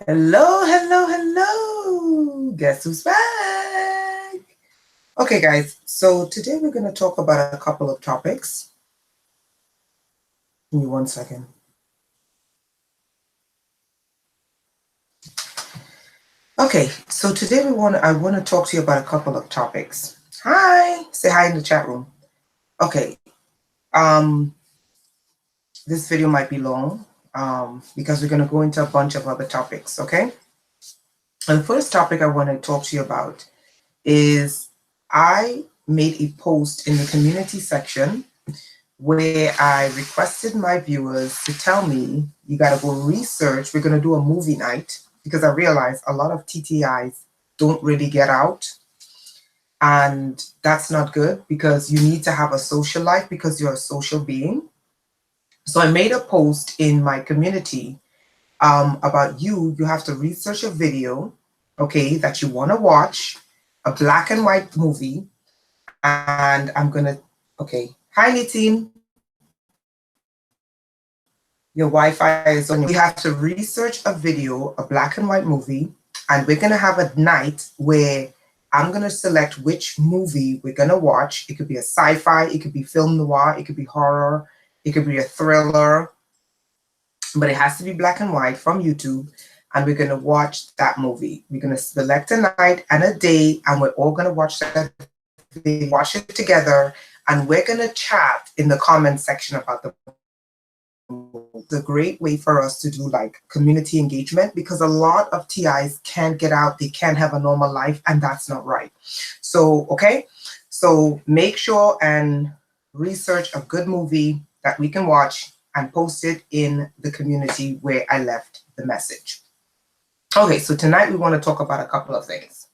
Hello, hello, hello. Guess who's back? Okay, guys, so today we're going to talk about a couple of topics. Give me 1 second. Okay, so today I want to talk to you about a couple of topics. Hi, say hi in the chat room. Okay, this video might be long because we're going to go into a bunch of other topics, okay? And the first topic I want to talk to you about is I made a post in the community section where I requested my viewers to tell me, you got to go research. We're going to do a movie night because I realized a lot of TTIs don't really get out. And that's not good because you need to have a social life because you're a social being. So I made a post in my community about you have to research a video, okay, that you want to watch, a black and white movie. And I'm going to, okay, hi, Nitin. Your Wi-Fi is on. We have to research a video, a black and white movie, and we're going to have a night where I'm going to select which movie we're going to watch. It could be a sci-fi, it could be film noir, it could be horror, it could be a thriller, but it has to be black and white from YouTube, and we're going to watch that movie. We're going to select a night and a day, and we're all going to watch that video, watch it together, and we're going to chat in the comment section about the a great way for us to do like community engagement because a lot of TIs can't get out, they can't have a normal life, and that's not right. So, okay, so make sure and research a good movie that we can watch and post it in the community where I left the message. Okay, so tonight we want to talk about a couple of things.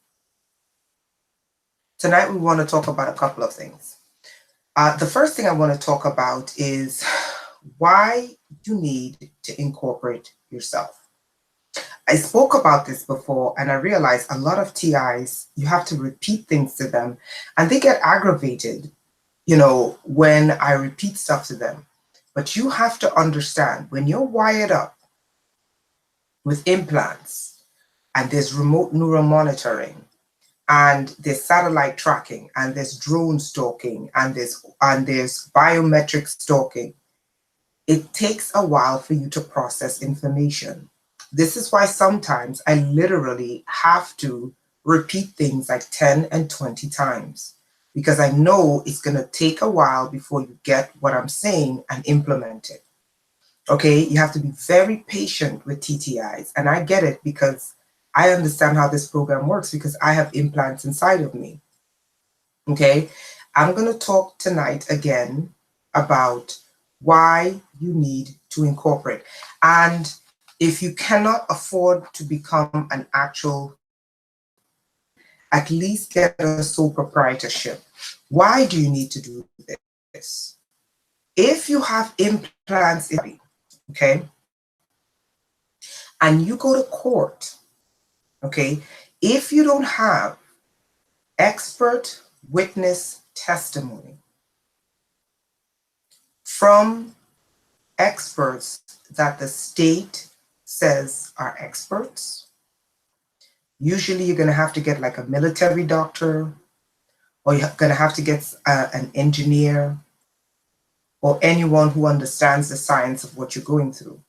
The first thing I want to talk about is why you need to incorporate yourself. I spoke about this before and I realized a lot of TIs, you have to repeat things to them and they get aggravated, when I repeat stuff to them. But you have to understand when you're wired up with implants and there's remote neural monitoring and there's satellite tracking and there's drone stalking and there's biometric stalking, it takes a while for you to process information. This is why sometimes I literally have to repeat things like 10 and 20 times because I know it's going to take a while before you get what I'm saying and implement it. Okay, you have to be very patient with TTIs, and I get it because I understand how this program works because I have implants inside of me. Okay, I'm going to talk tonight again about why you need to incorporate. And if you cannot afford to become an actual, at least get a sole proprietorship. Why do you need to do this? If you have implants in your body, okay, and you go to court, okay, if you don't have expert witness testimony from experts that the state says are experts, usually you're going to have to get like a military doctor, or you're going to have to get an engineer or anyone who understands the science of what you're going through.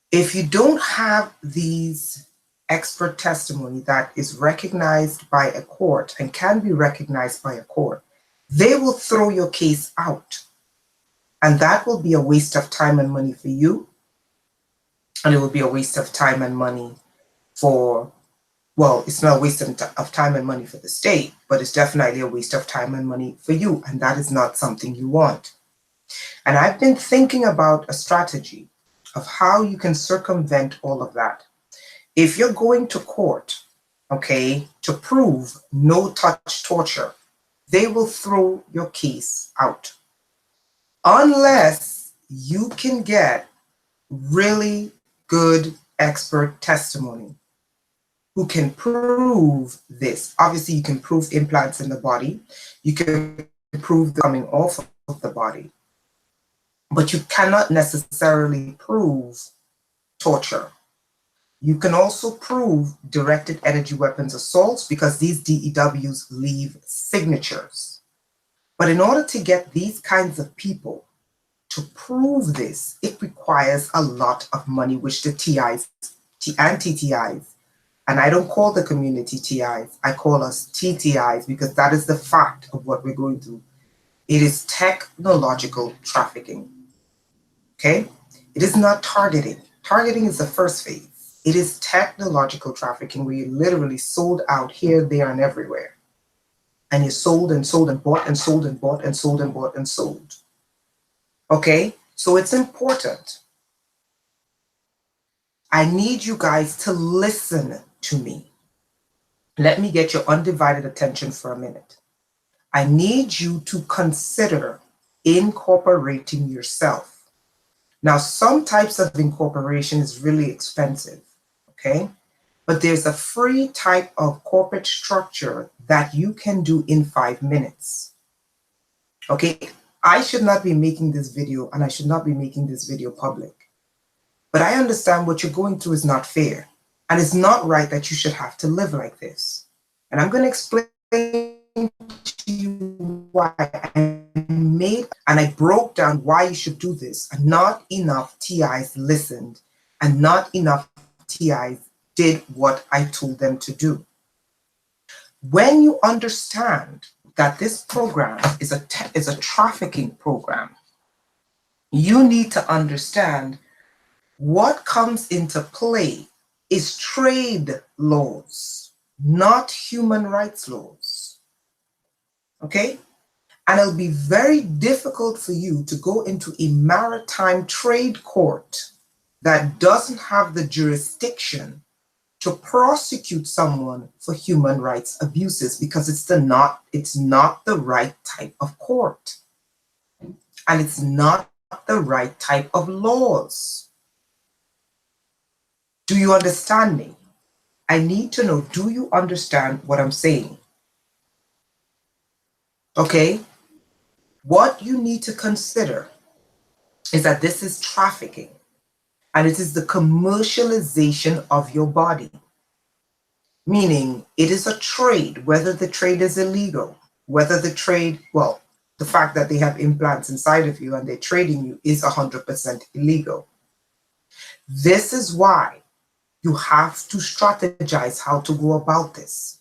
If you don't have these expert testimony that is recognized by a court and can be recognized by a court, they will throw your case out. And that will be a waste of time and money for you. And it will be a waste of time and money for, well, it's not a waste of time and money for the state, but it's definitely a waste of time and money for you. And that is not something you want. And I've been thinking about a strategy of how you can circumvent all of that. If you're going to court, okay, to prove no-touch torture, they will throw your case out. Unless you can get really good expert testimony who can prove this. Obviously, you can prove implants in the body. You can prove the coming off of the body. But you cannot necessarily prove torture. You can also prove directed energy weapons assaults because these DEWs leave signatures. But in order to get these kinds of people to prove this, it requires a lot of money, which the TIs and TTIs, and I don't call the community TIs, I call us TTIs because that is the fact of what we're going through. It is technological trafficking, okay? It is not targeting. Targeting is the first phase. It is technological trafficking where you literally sold out here, there, and everywhere. And you sold and sold and bought and sold and bought and sold and bought and sold. Okay? So it's important. I need you guys to listen to me. Let me get your undivided attention for a minute. I need you to consider incorporating yourself. Now, some types of incorporation is really expensive, okay? But there's a free type of corporate structure that you can do in 5 minutes. Okay, I should not be making this video and I should not be making this video public. But I understand what you're going through is not fair. And it's not right that you should have to live like this. And I'm going to explain to you why I broke down why you should do this. And not enough TIs listened and not enough TIs did what I told them to do. When you understand that this program is a trafficking program, you need to understand what comes into play is trade laws, not human rights laws. Okay? And it'll be very difficult for you to go into a maritime trade court that doesn't have the jurisdiction to prosecute someone for human rights abuses because it's not the right type of court. And it's not the right type of laws. Do you understand me? I need to know, do you understand what I'm saying? Okay? What you need to consider is that this is trafficking and it is the commercialization of your body. Meaning it is a trade, whether the trade is illegal, whether the trade, well, the fact that they have implants inside of you and they're trading you is 100% illegal. This is why you have to strategize how to go about this.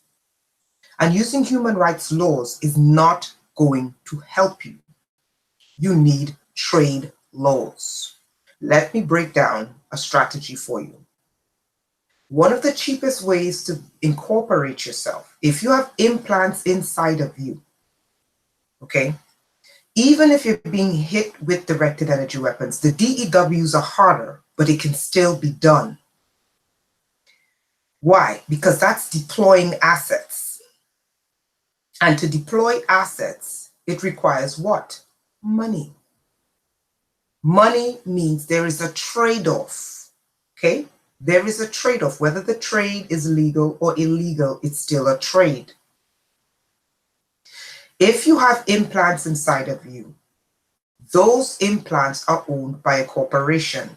And using human rights laws is not going to help you. You need trade laws. Let me break down a strategy for you. One of the cheapest ways to incorporate yourself, if you have implants inside of you, okay, even if you're being hit with directed energy weapons, the DEWs are harder, but it can still be done. Why? Because that's deploying assets. And to deploy assets, it requires what? Money. Money means there is a trade-off, okay? There is a trade-off. Whether the trade is legal or illegal, it's still a trade. If you have implants inside of you, those implants are owned by a corporation.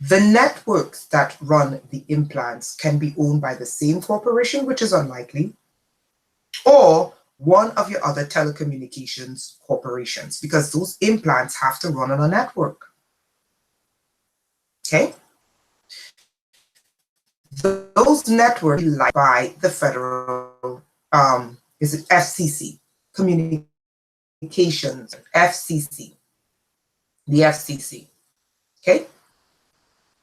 The networks that run the implants can be owned by the same corporation, which is unlikely, or one of your other telecommunications corporations, because those implants have to run on a network. Okay? Those networks are by the federal, is it FCC, Communications, FCC, the FCC, okay?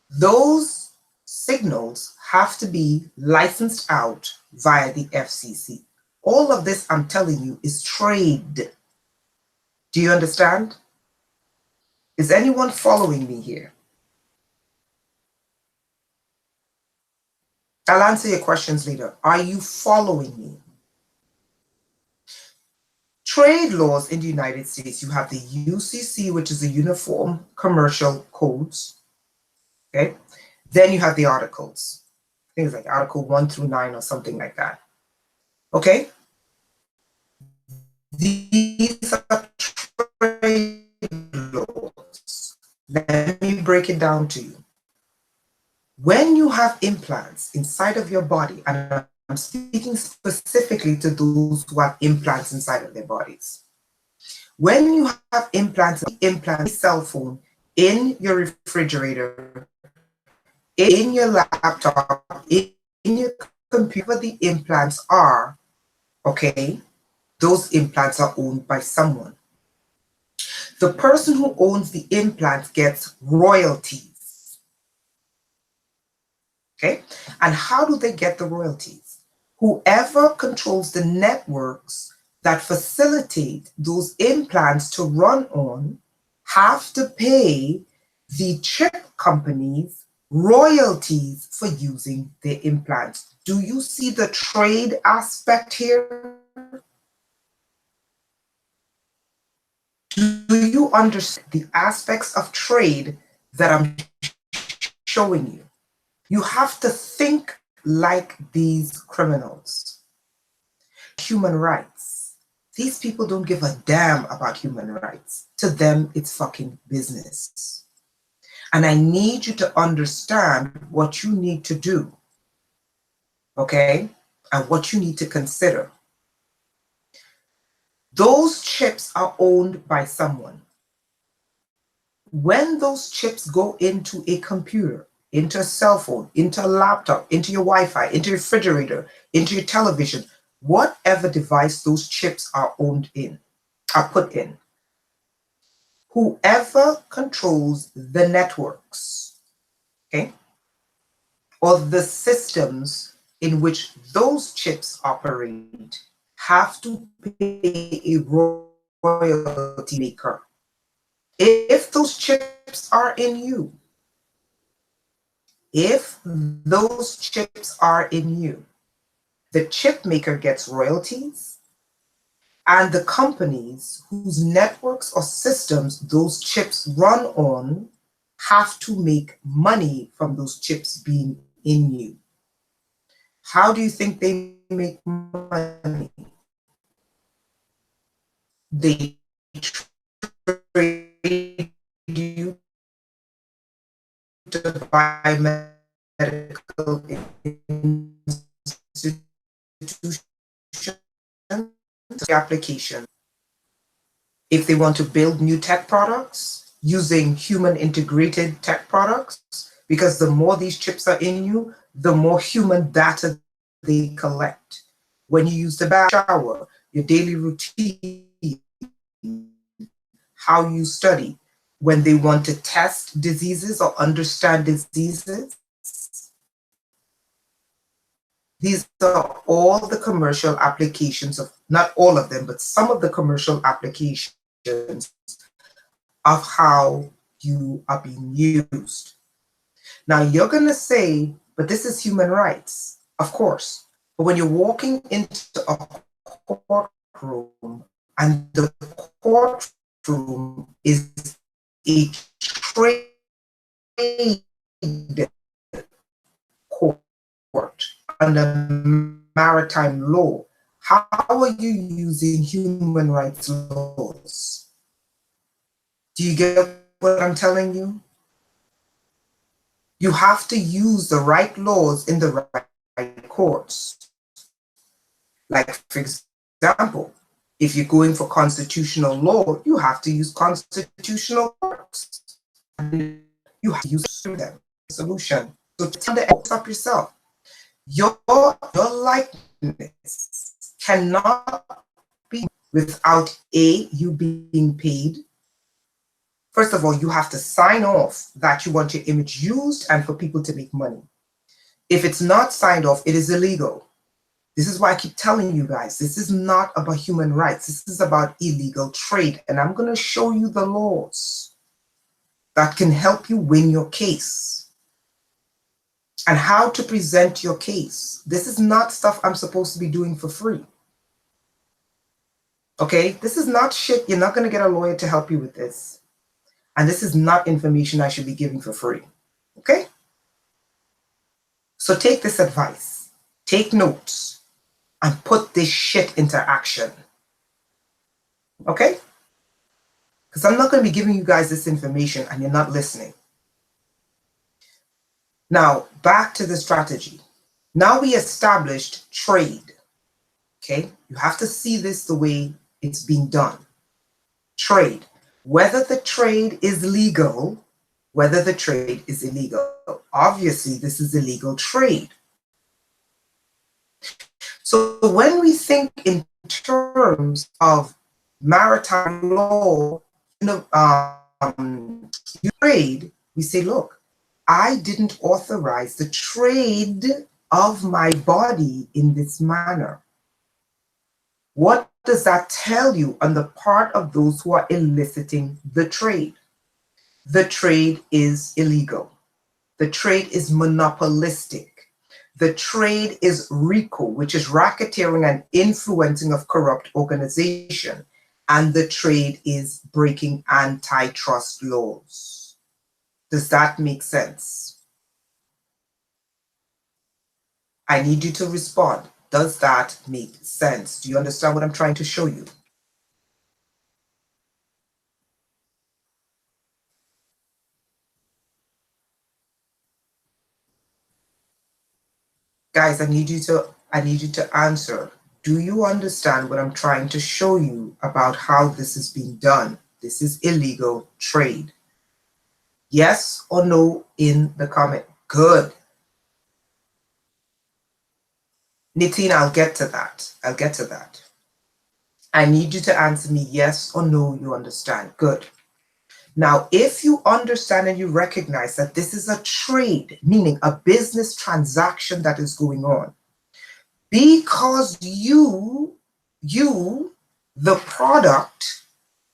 Those signals have to be licensed out via the FCC. All of this, I'm telling you, is trade. Do you understand? Is anyone following me here? I'll answer your questions later. Are you following me? Trade laws in the United States, you have the UCC, which is the Uniform Commercial Codes, okay? Then you have the articles. I think it's like Article 1 through 9 or something like that, okay? These are trade laws. Let me break it down to you. When you have implants inside of your body, and I'm speaking specifically to those who have implants inside of their bodies. When you have implants, cell phone, in your refrigerator, in your laptop, in your computer, the implants are, okay, those implants are owned by someone. The person who owns the implant gets royalties. Okay? And how do they get the royalties? Whoever controls the networks that facilitate those implants to run on have to pay the chip companies royalties for using their implants. Do you see the trade aspect here? Do you understand the aspects of trade that I'm showing you? You have to think like these criminals. Human rights. These people don't give a damn about human rights. To them, it's fucking business. And I need you to understand what you need to do, okay? And what you need to consider. Those chips are owned by someone. When those chips go into a computer, into a cell phone, into a laptop, into your Wi-Fi, into your refrigerator, into your television, whatever device those chips are owned in, are put in, whoever controls the networks, okay, or the systems in which those chips operate have to pay a royalty maker. If those chips are in you, the chip maker gets royalties, and the companies whose networks or systems those chips run on have to make money from those chips being in you. How do you think they make money? They trade you to buy medical institutions, application. If they want to build new tech products using human integrated tech products, because the more these chips are in you, the more human data they collect. When you use the bath shower, your daily routine, how you study, when they want to test diseases or understand diseases, these are all the commercial applications of, not all of them, but some of the commercial applications of how you are being used. Now you're going to say, but this is human rights, of course. But when you're walking into a courtroom and the courtroom is a trade court under maritime law, how are you using human rights laws? Do you get what I'm telling you? You have to use the right laws in the right courts. Like, for example, if you're going for constitutional law, you have to use constitutional courts. You have to use them. Solution. So stop yourself. Your likeness cannot be without you being paid. First of all, you have to sign off that you want your image used and for people to make money. If it's not signed off, it is illegal. This is why I keep telling you guys, this is not about human rights. This is about illegal trade. And I'm going to show you the laws that can help you win your case and how to present your case. This is not stuff I'm supposed to be doing for free. Okay? This is not shit. You're not going to get a lawyer to help you with this. And this is not information I should be giving for free. Okay? So take this advice. Take notes. And put this shit into action. Okay? Because I'm not going to be giving you guys this information and you're not listening. Now, back to the strategy. Now we established trade. Okay, you have to see this the way it's being done. Trade. Whether the trade is legal, whether the trade is illegal. Obviously, this is illegal trade. So when we think in terms of maritime law, trade, we say, look, I didn't authorize the trade of my body in this manner. What does that tell you on the part of those who are eliciting the trade? The trade is illegal. The trade is monopolistic. The trade is RICO, which is racketeering and influencing of corrupt organization. And the trade is breaking antitrust laws. Does that make sense? I need you to respond. Does that make sense? Do you understand what I'm trying to show you? Guys, I need you to answer. Do you understand what I'm trying to show you about how this is being done? This is illegal trade. Yes or no in the comment. Good. Nitin, I'll get to that. I'll get to that. I need you to answer me yes or no, you understand. Good. Now, if you understand and you recognize that this is a trade, meaning a business transaction that is going on, because you, the product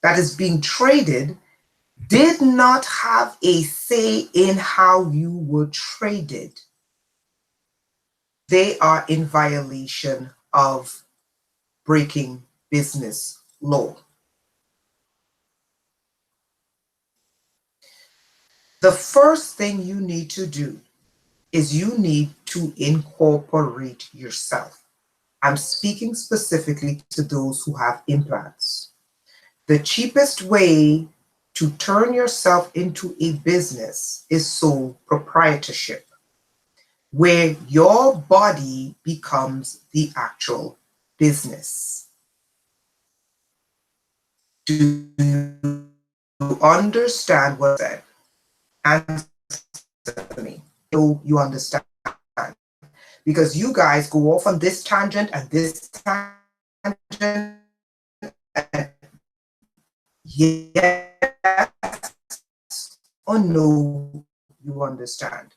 that is being traded, did not have a say in how you were traded, they are in violation of breaking business law. The first thing you need to do is you need to incorporate yourself. I'm speaking specifically to those who have implants. The cheapest way to turn yourself into a business is sole proprietorship, where your body becomes the actual business. Do you understand what I said? Answer me. Do you understand? Because you guys go off on this tangent and this tangent. And yes or no, you understand.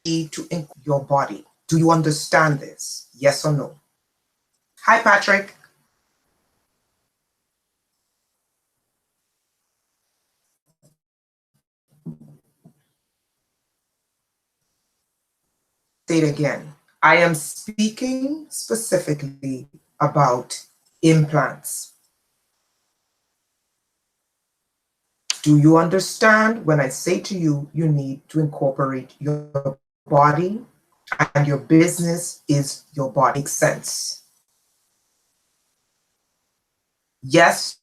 Need to include your body. Do you understand this? Yes or no? Hi, Patrick. Say it again. I am speaking specifically about implants. Do you understand when I say to you, you need to incorporate your body and your business is your body? Makes sense? Yes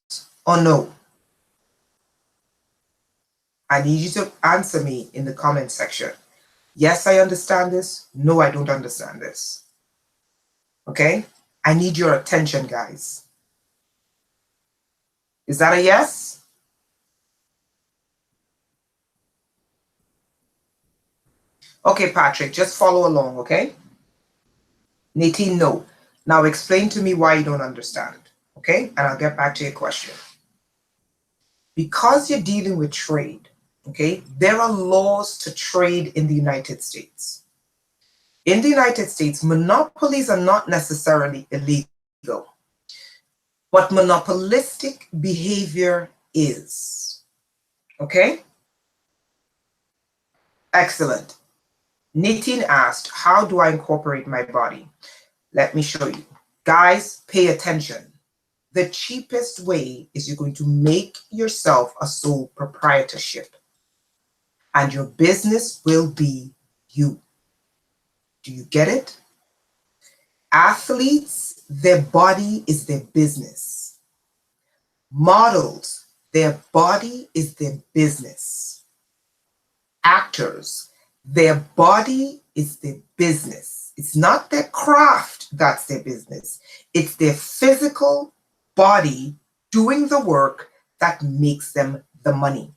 or no? I need you to answer me in the comment section. Yes, I understand this. No, I don't understand this. Okay? I need your attention, guys. Is that a yes? Okay, Patrick, just follow along, okay? Nadine, no. Now explain to me why you don't understand, okay? And I'll get back to your question. Because you're dealing with trade, okay, there are laws to trade in the United States. In the United States, monopolies are not necessarily illegal, but monopolistic behavior is, okay? Excellent. Nitin asked, how do I incorporate my body? Let me show you. Guys, pay attention. The cheapest way is you're going to make yourself a sole proprietorship, and your business will be you. Do you get it? Athletes, their body is their business. Models, their body is their business. Actors, Their body is their business. It's not their craft that's their business. It's their physical body doing the work that makes them the money.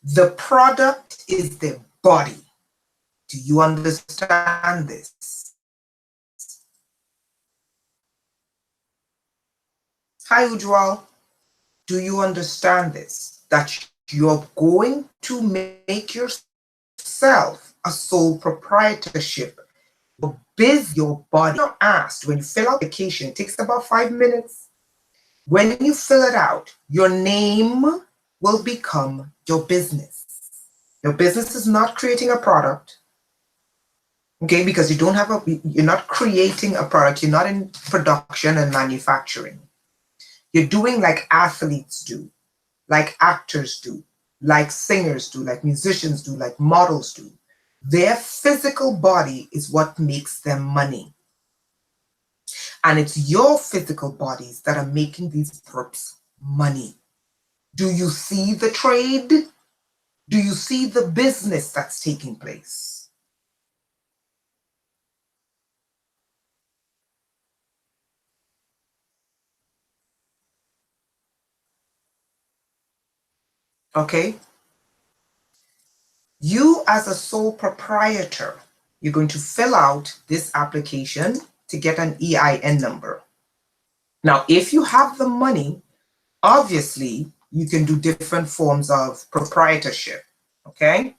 The product is their body. Do you understand this? Hi, Ujwal. Do you understand this? That you're going to make yourself a sole proprietorship. Your body. You're asked when you fill out the application, it takes about 5 minutes. When you fill it out, your name will become your business. Your business is not creating a product, okay? Because you're not creating a product. You're not in production and manufacturing. You're doing like athletes do, like actors do, like singers do, like musicians do, like models do. Their physical body is what makes them money. And it's your physical bodies that are making these perps money. Do you see the trade? Do you see the business that's taking place? Okay? You as a sole proprietor, you're going to fill out this application to get an EIN number. Now, if you have the money, obviously, you can do different forms of proprietorship, okay?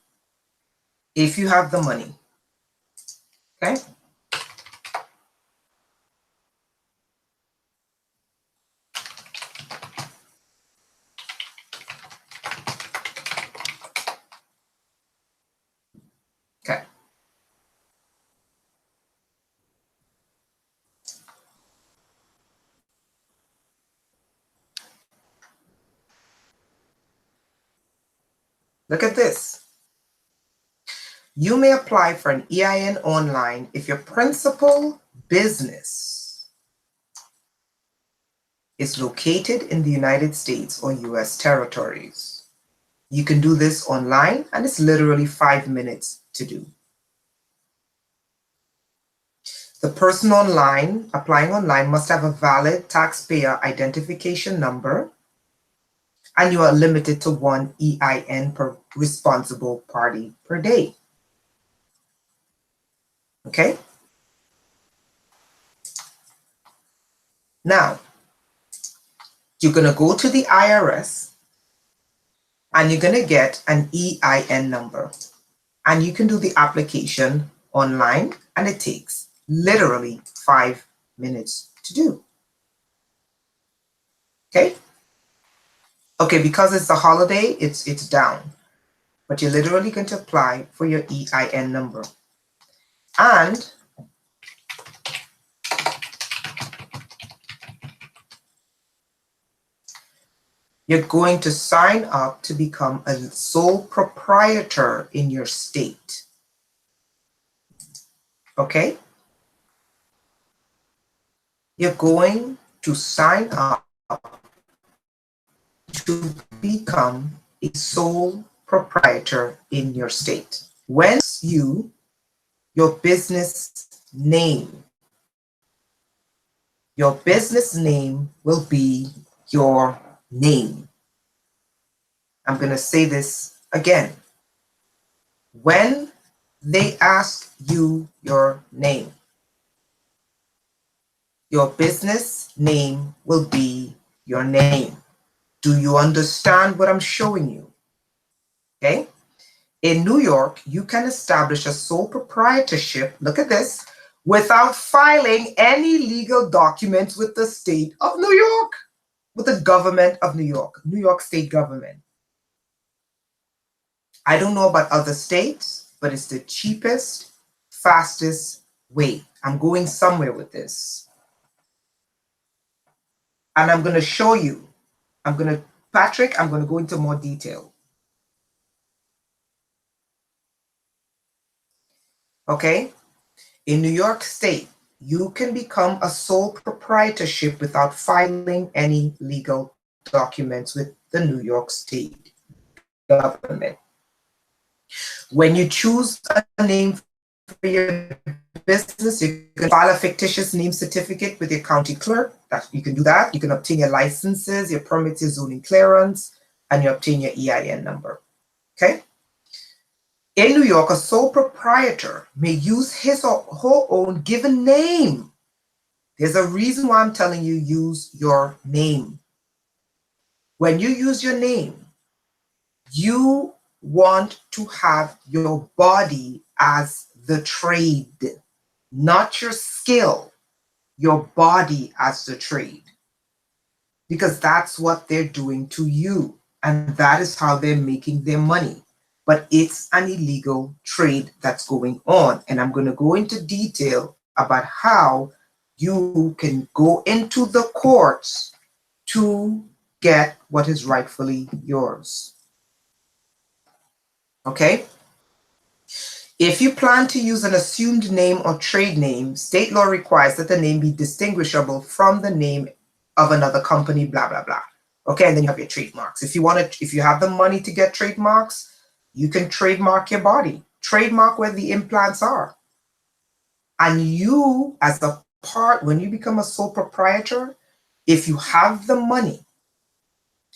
If you have the money, okay? Okay. Look at this. You may apply for an EIN online if your principal business is located in the United States or US territories. You can do this online and it's literally 5 minutes to do. The person applying online must have a valid taxpayer identification number, and you are limited to 1 EIN per responsible party per day. Okay? Now, you're going to go to the IRS and you're going to get an EIN number. And you can do the application online and it takes literally 5 minutes to do. Okay? Okay, because it's a holiday, it's down. But you're literally going to apply for your EIN number. And you're going to sign up to become a sole proprietor in your state. Okay? You're going to sign up to become a sole proprietor in your state. When your business name will be your name. I'm going to say this again. When they ask you your name, your business name will be your name. Do you understand what I'm showing you? Okay? In New York, you can establish a sole proprietorship, look at this, without filing any legal documents with the state of New York, with the government of New York State government. I don't know about other states, but it's the cheapest, fastest way. I'm going somewhere with this. And I'm going to show you. Patrick, I'm going to go into more detail. Okay? In New York State, you can become a sole proprietorship without filing any legal documents with the New York State government. When you choose a name for your business, you can file a fictitious name certificate with your county clerk. That you can do that. You can obtain your licenses, your permits, your zoning clearance, and you obtain your EIN number. Okay? In New York, a sole proprietor may use his or her own given name. There's a reason why I'm telling you use your name. When you use your name, you want to have your body as the trade, not your skill, your body as the trade. Because that's what they're doing to you. And that is how they're making their money. But it's an illegal trade that's going on. And I'm going to go into detail about how you can go into the courts to get what is rightfully yours. Okay? If you plan to use an assumed name or trade name, state law requires that the name be distinguishable from the name of another company, blah, blah, blah. Okay, and then you have your trademarks. If you have the money to get trademarks, you can trademark your body. Trademark where the implants are. And you, as a part, when you become a sole proprietor, if you have the money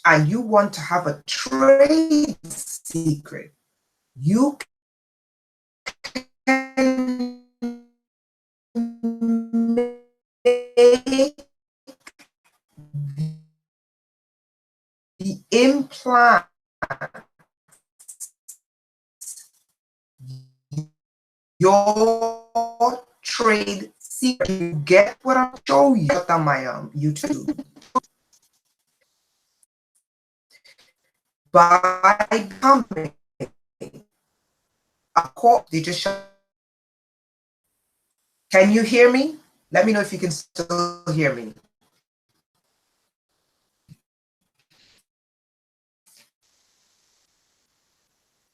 and you want to have a trade secret, you can make the implant your trade secret. You get what I'm showing you on my YouTube. By becoming a corp, they just shut. Can you hear me? Let me know if you can still hear me.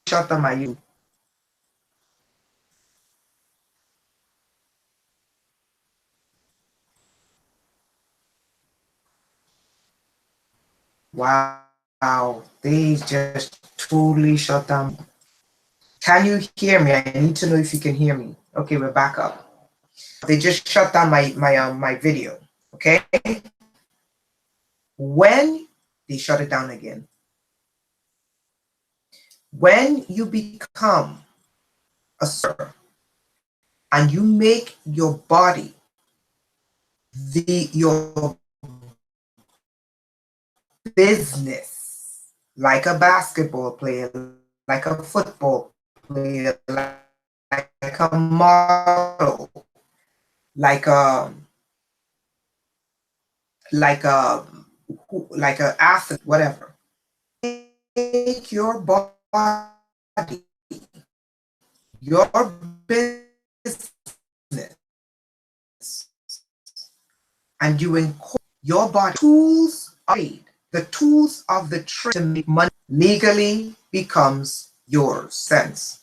Shut down my YouTube. Wow, they just totally shut down. Can you hear me? I need to know if you can hear me. Okay, we're back up. They just shut down my video. Okay, when they shut it down again, when you become a server and you make your body your business, like a basketball player, like a football player, like a model, like a athlete, whatever. Make your body your business, and you incorporate your body tools of trade, the tools of the trade to make money legally becomes yours. Sense.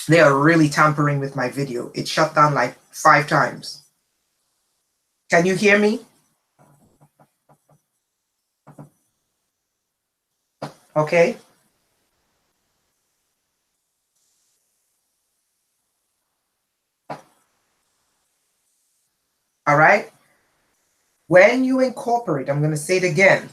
They are really tampering with my video. It shut down like 5 times. Can you hear me? Okay. All right. When you incorporate, I'm going to say it again.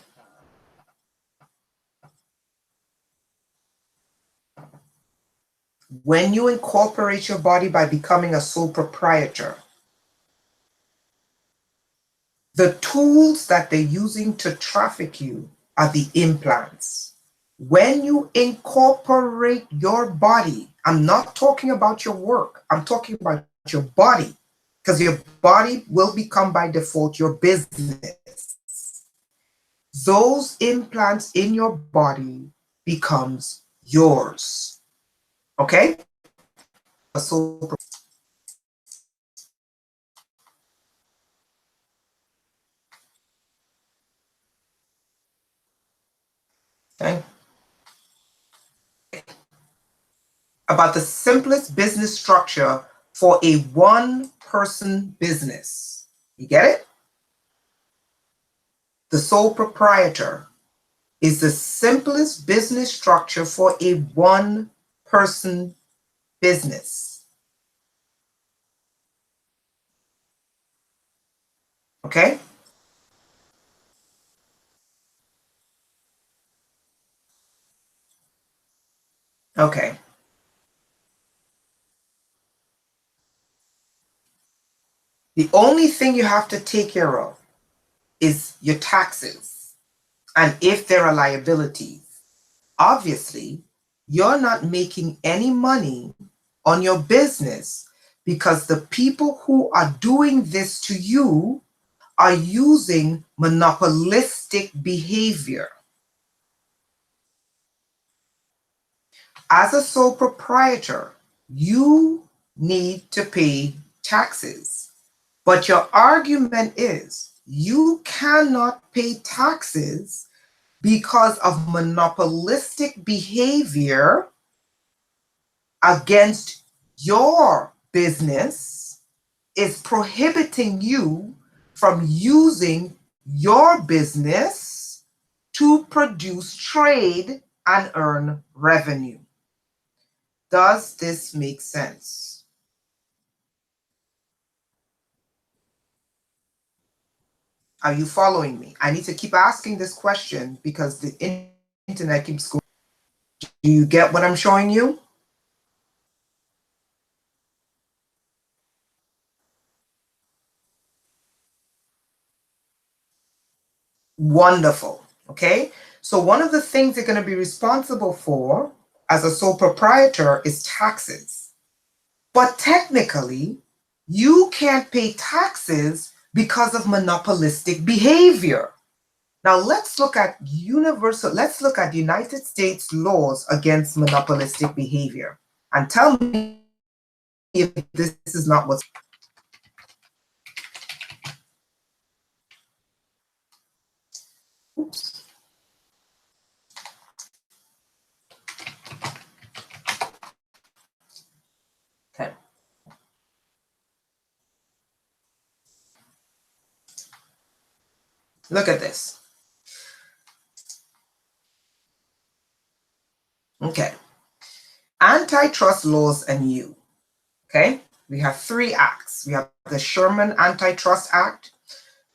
When you incorporate your body by becoming a sole proprietor, the tools that they're using to traffic you are the implants. When you incorporate your body, I'm not talking about your work, I'm talking about your body, because your body will become by default your business. Those implants in your body becomes yours. Okay? So okay. About the simplest business structure for a one-person business. You get it? The sole proprietor is the simplest business structure for a one-person business. Okay? Okay. The only thing you have to take care of is your taxes and if there are liabilities. Obviously, you're not making any money on your business because the people who are doing this to you are using monopolistic behavior. As a sole proprietor, you need to pay taxes. But your argument is you cannot pay taxes because of monopolistic behavior against your business is prohibiting you from using your business to produce trade and earn revenue. Does this make sense? Are you following me? I need to keep asking this question because the internet keeps going. Do you get what I'm showing you? Wonderful. Okay. So one of the things you're going to be responsible for as a sole proprietor is taxes. But technically, you can't pay taxes because of monopolistic behavior. Now let's look at United States laws against monopolistic behavior and tell me if this is not what's. Oops. Okay. Look at this. Okay. Antitrust laws and you. Okay. We have 3 acts. We have the Sherman Antitrust Act,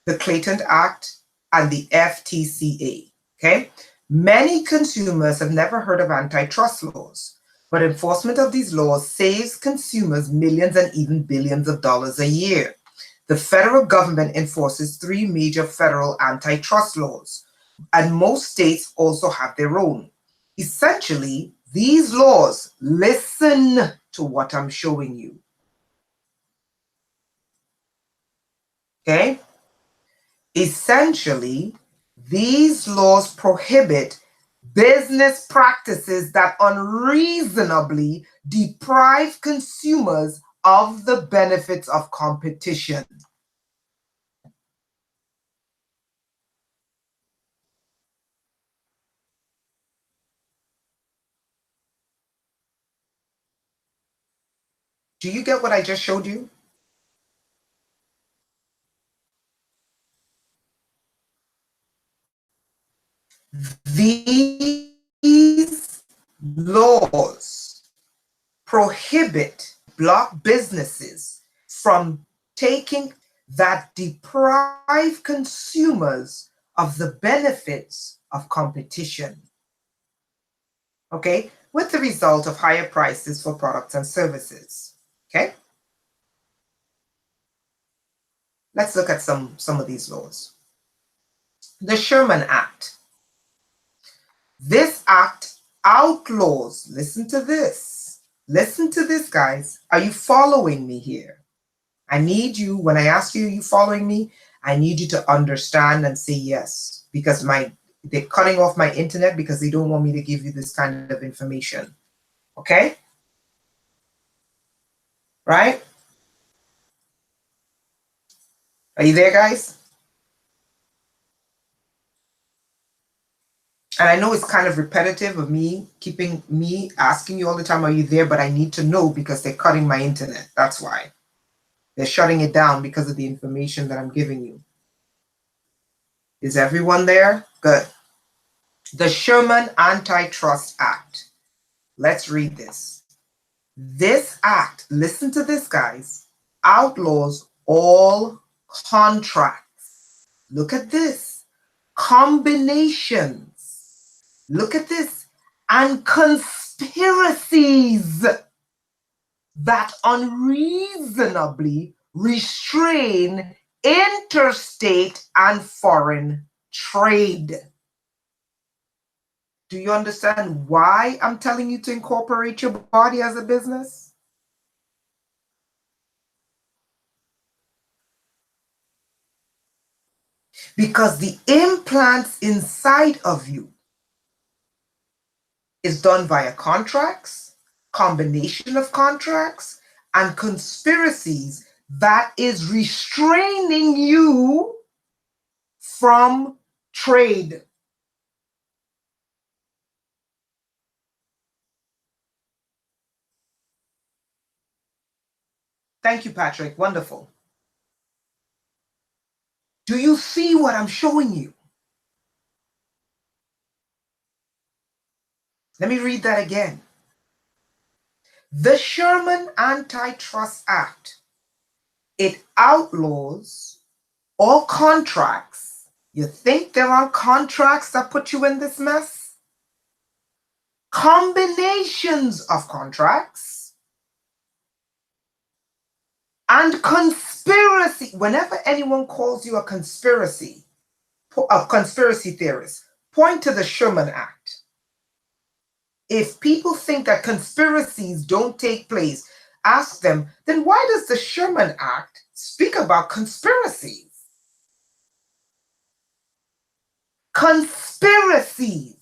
the Clayton Act, and the FTCA. Okay. Many consumers have never heard of antitrust laws, but enforcement of these laws saves consumers millions and even billions of dollars a year. The federal government enforces 3 major federal antitrust laws, and most states also have their own. Essentially, these laws, listen to what I'm showing you. Okay? Essentially, these laws prohibit business practices that unreasonably deprive consumers of the benefits of competition. Do you get what I just showed you? These laws block businesses from taking that deprive consumers of the benefits of competition. Okay, with the result of higher prices for products and services. Okay, let's look at some of these laws. The Sherman Act. This act outlaws, listen to this, guys. Are you following me here? I need you, when I ask you, are you following me? I need you to understand and say yes, because they're cutting off my internet because they don't want me to give you this kind of information. Okay? Right? Are you there, guys? And I know it's kind of repetitive of me asking you all the time, are you there? But I need to know because they're cutting my internet. That's why. They're shutting it down because of the information that I'm giving you. Is everyone there? Good. The Sherman Antitrust Act. Let's read this. This act, listen to this, guys, outlaws all contracts. Look at this. Combinations. Look at this. And conspiracies that unreasonably restrain interstate and foreign trade. Do you understand why I'm telling you to incorporate your body as a business? Because the implants inside of you is done via contracts, combination of contracts, and conspiracies that is restraining you from trade. Thank you, Patrick. Wonderful. Do you see what I'm showing you? Let me read that again. The Sherman Antitrust Act, it outlaws all contracts. You think there are contracts that put you in this mess? Combinations of contracts and conspiracy. Whenever anyone calls you a conspiracy theorist, point to the Sherman Act. If people think that conspiracies don't take place, ask them, then why does the Sherman Act speak about conspiracies? Conspiracies.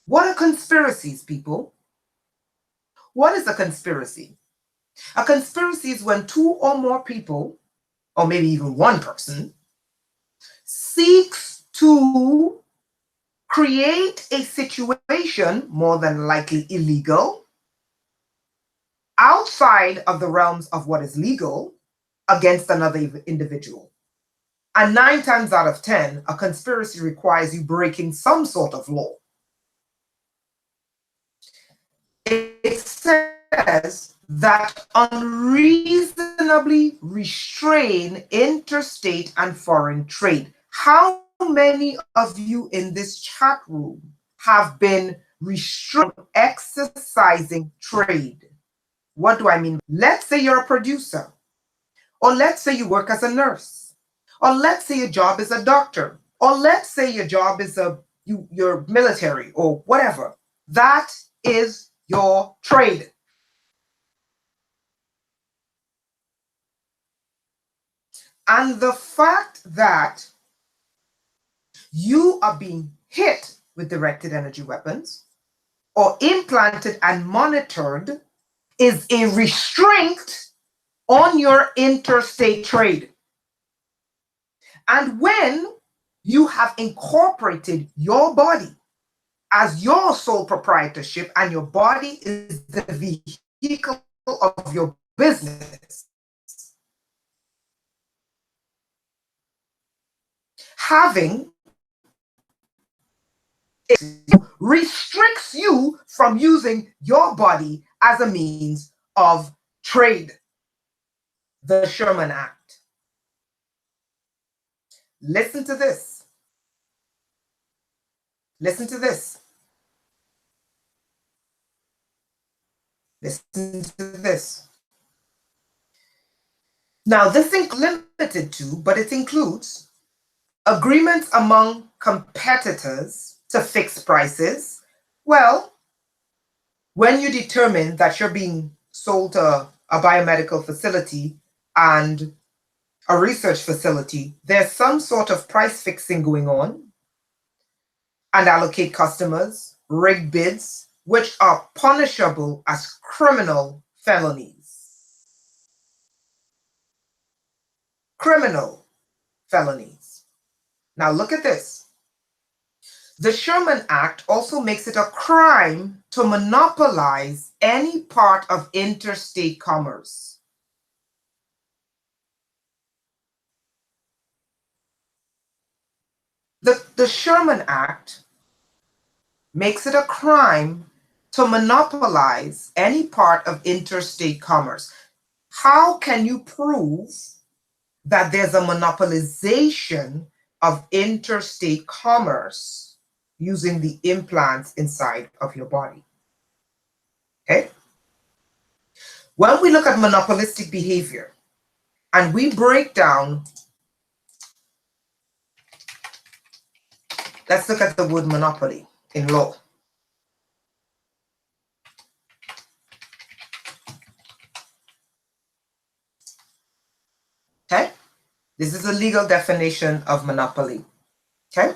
What are conspiracies, people? What is a conspiracy? A conspiracy is when two or more people, or maybe even one person, seeks to create a situation, more than likely illegal, outside of the realms of what is legal, against another individual. And 9 times out of 10, a conspiracy requires you breaking some sort of law. It says that unreasonably restrain interstate and foreign trade. How many of you in this chat room have been restrained from exercising trade? What do I mean? Let's say you're a producer, or let's say you work as a nurse, or let's say your job is a doctor, or let's say your job is you're military or whatever. That is your trade. And the fact that you are being hit with directed energy weapons or implanted and monitored is a restraint on your interstate trade. And when you have incorporated your body as your sole proprietorship and your body is the vehicle of your business, having it restricts you from using your body as a means of trade. The Sherman Act. Listen to this. Listen to this. Listen to this. Now, this is limited to, but it includes agreements among competitors to fix prices. Well, when you determine that you're being sold to a biomedical facility and a research facility, there's some sort of price fixing going on, and allocate customers, rig bids, which are punishable as criminal felonies. Criminal felonies. Now look at this. The Sherman Act also makes it a crime to monopolize any part of interstate commerce. The Sherman Act makes it a crime to monopolize any part of interstate commerce. How can you prove that there's a monopolization of interstate commerce using the implants inside of your body? Okay? When we look at monopolistic behavior and we break down, let's look at the word monopoly in law. Okay? This is a legal definition of monopoly. Okay?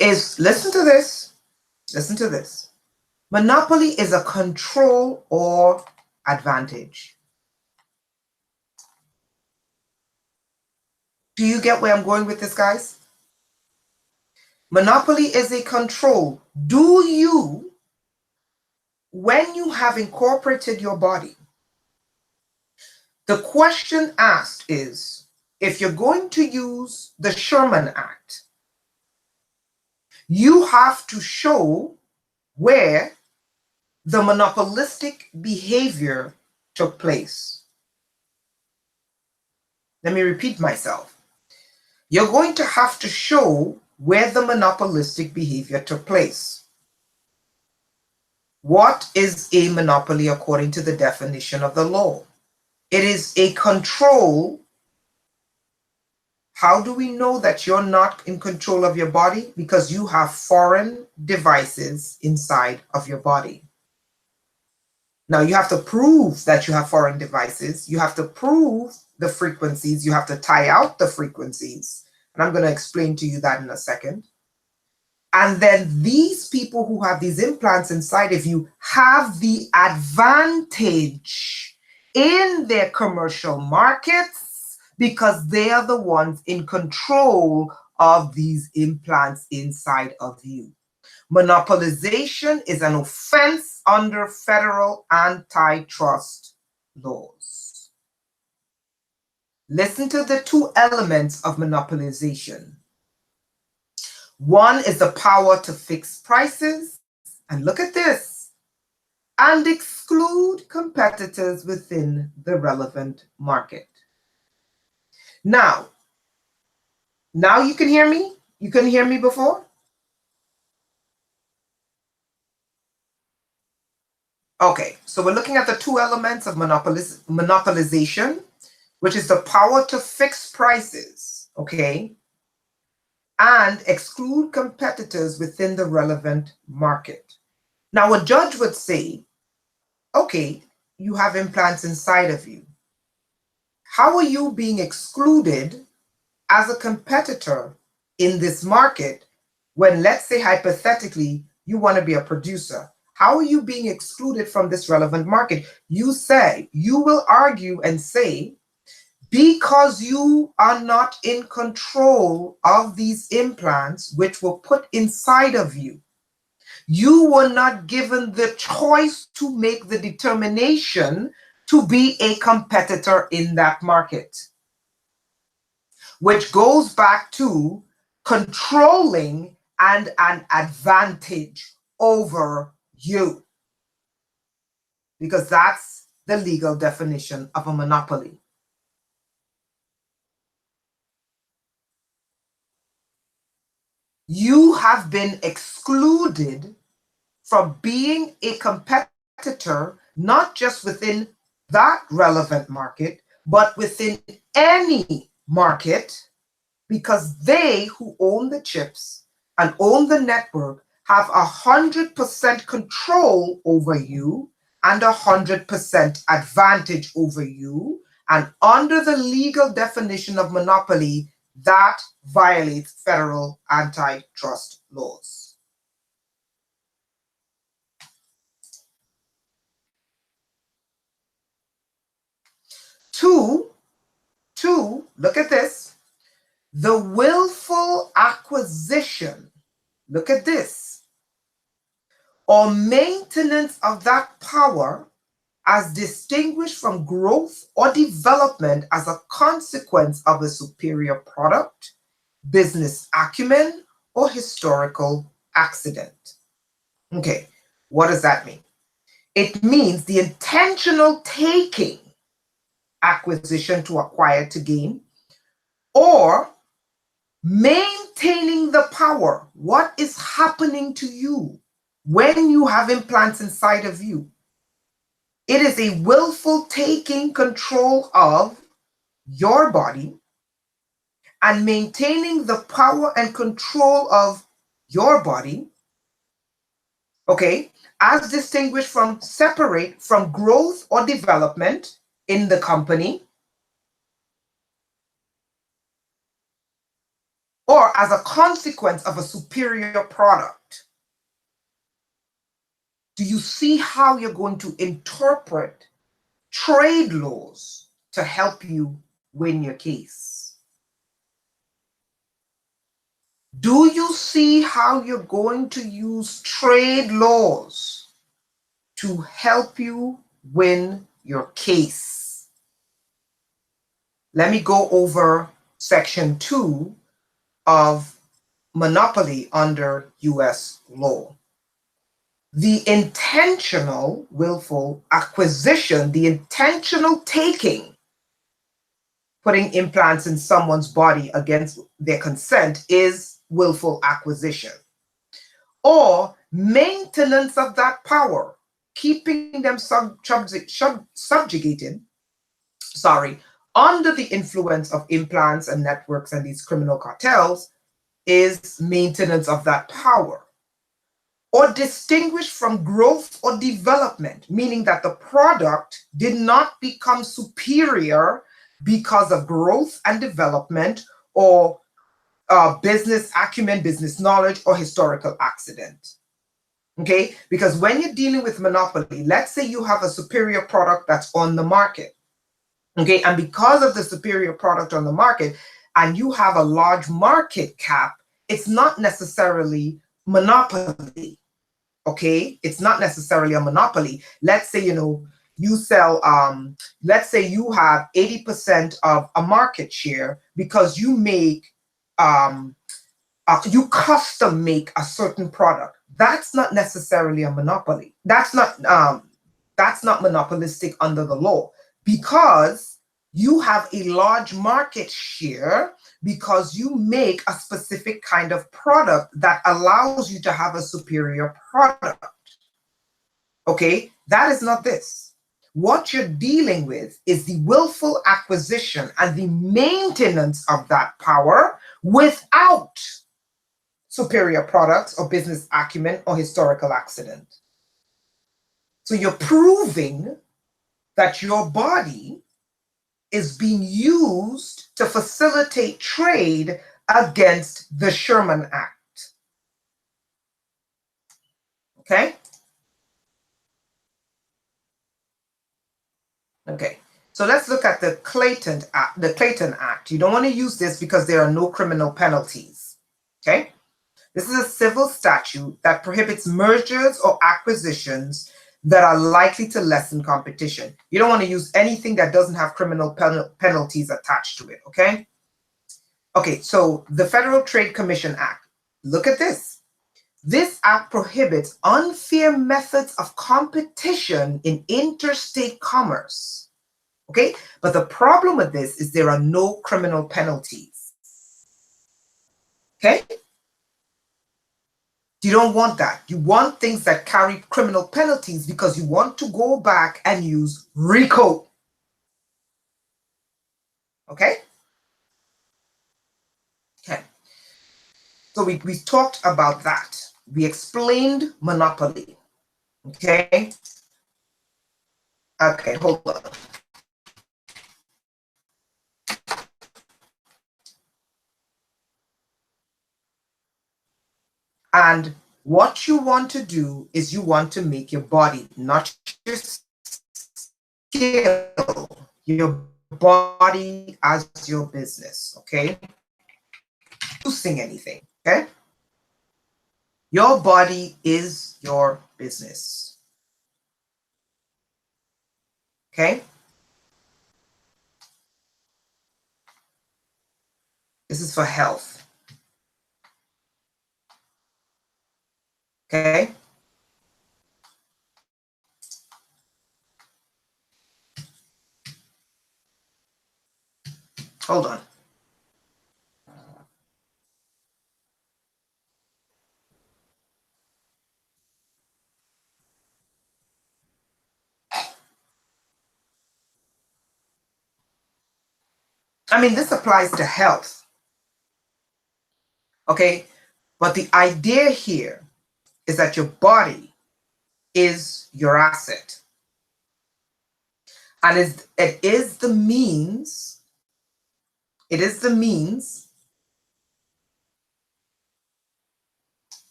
Listen to this. Listen to this. Monopoly is a control or advantage. Do you get where I'm going with this, guys? Monopoly is a control. Do you, when you have incorporated your body, the question asked is, if you're going to use the Sherman Act, you have to show where the monopolistic behavior took place. Let me repeat myself. You're going to have to show where the monopolistic behavior took place. What is a monopoly according to the definition of the law? It is a control. How do we know that you're not in control of your body? Because you have foreign devices inside of your body. Now, you have to prove that you have foreign devices. You have to prove the frequencies. You have to tie out the frequencies. And I'm going to explain to you that in a second. And then these people who have these implants inside of you have the advantage in their commercial markets because they are the ones in control of these implants inside of you. Monopolization is an offense under federal antitrust laws. Listen to the two elements of monopolization. One is the power to fix prices, and look at this, and exclude competitors within the relevant market. Now you can hear me? You couldn't hear me before? Okay, so we're looking at the two elements of monopolization, which is the power to fix prices, okay, and exclude competitors within the relevant market. Now, a judge would say, okay, you have implants inside of you. How are you being excluded as a competitor in this market when, let's say, hypothetically, you want to be a producer? How are you being excluded from this relevant market? You will argue and say, because you are not in control of these implants, which were put inside of you, you were not given the choice to make the determination to be a competitor in that market, which goes back to controlling and an advantage over you, because that's the legal definition of a monopoly. You have been excluded from being a competitor, not just within that relevant market, but within any market, because they who own the chips and own the network have 100% control over you and 100% advantage over you. And under the legal definition of monopoly, that violates federal antitrust laws. Two, look at this. The willful acquisition look at this, or maintenance of that power as distinguished from growth or development as a consequence of a superior product, business acumen, or historical accident. Okay, what does that mean? It means the intentional taking, acquisition to acquire to gain, or maintaining the power. What is happening to you when you have implants inside of you? It is a willful taking control of your body and maintaining the power and control of your body, okay, as distinguished from separate from growth or development in the company, or as a consequence of a superior product. Do you see how you're going to interpret trade laws to help you win your case? Do you see how you're going to use trade laws to help you win your case? Let me go over Section 2 of monopoly under US law. The intentional, willful acquisition, the intentional taking, putting implants in someone's body against their consent is willful acquisition. Or maintenance of that power, keeping them subjugated, under the influence of implants and networks and these criminal cartels, is maintenance of that power. Or distinguished from growth or development, meaning that the product did not become superior because of growth and development, or business acumen, business knowledge, or historical accident. Okay, because when you're dealing with monopoly, let's say you have a superior product that's on the market. Okay, and because of the superior product on the market, and you have a large market cap, it's not necessarily monopoly. Okay, it's not necessarily a monopoly. Let's say, you sell, let's say you have 80% of a market share because you make, you custom make a certain product. That's not necessarily a monopoly. That's not monopolistic under the law, because you have a large market share because you make a specific kind of product that allows you to have a superior product. Okay, that is not this. What you're dealing with is the willful acquisition and the maintenance of that power without superior products or business acumen or historical accident. So you're proving that your body is being used to facilitate trade against the Sherman Act. Okay? Okay. So let's look at the Clayton Act. You don't want to use this because there are no criminal penalties. Okay? This is a civil statute that prohibits mergers or acquisitions that are likely to lessen competition. You don't want to use anything that doesn't have criminal penalties attached to it, okay? Okay, so the Federal Trade Commission Act. Look at this. This act prohibits unfair methods of competition in interstate commerce, okay? But the problem with this is there are no criminal penalties, okay? You don't want that. You want things that carry criminal penalties because you want to go back and use RICO. Okay? Okay. So we talked about that. We explained monopoly. Okay? Okay, hold on. And what you want to do is you want to make your body, not your skill, your body as your business, okay? Producing anything, okay? Your body is your business. Okay? This is for health. Okay? Hold on. I mean, this applies to health. Okay? But the idea here is that your body is your asset. And it is the means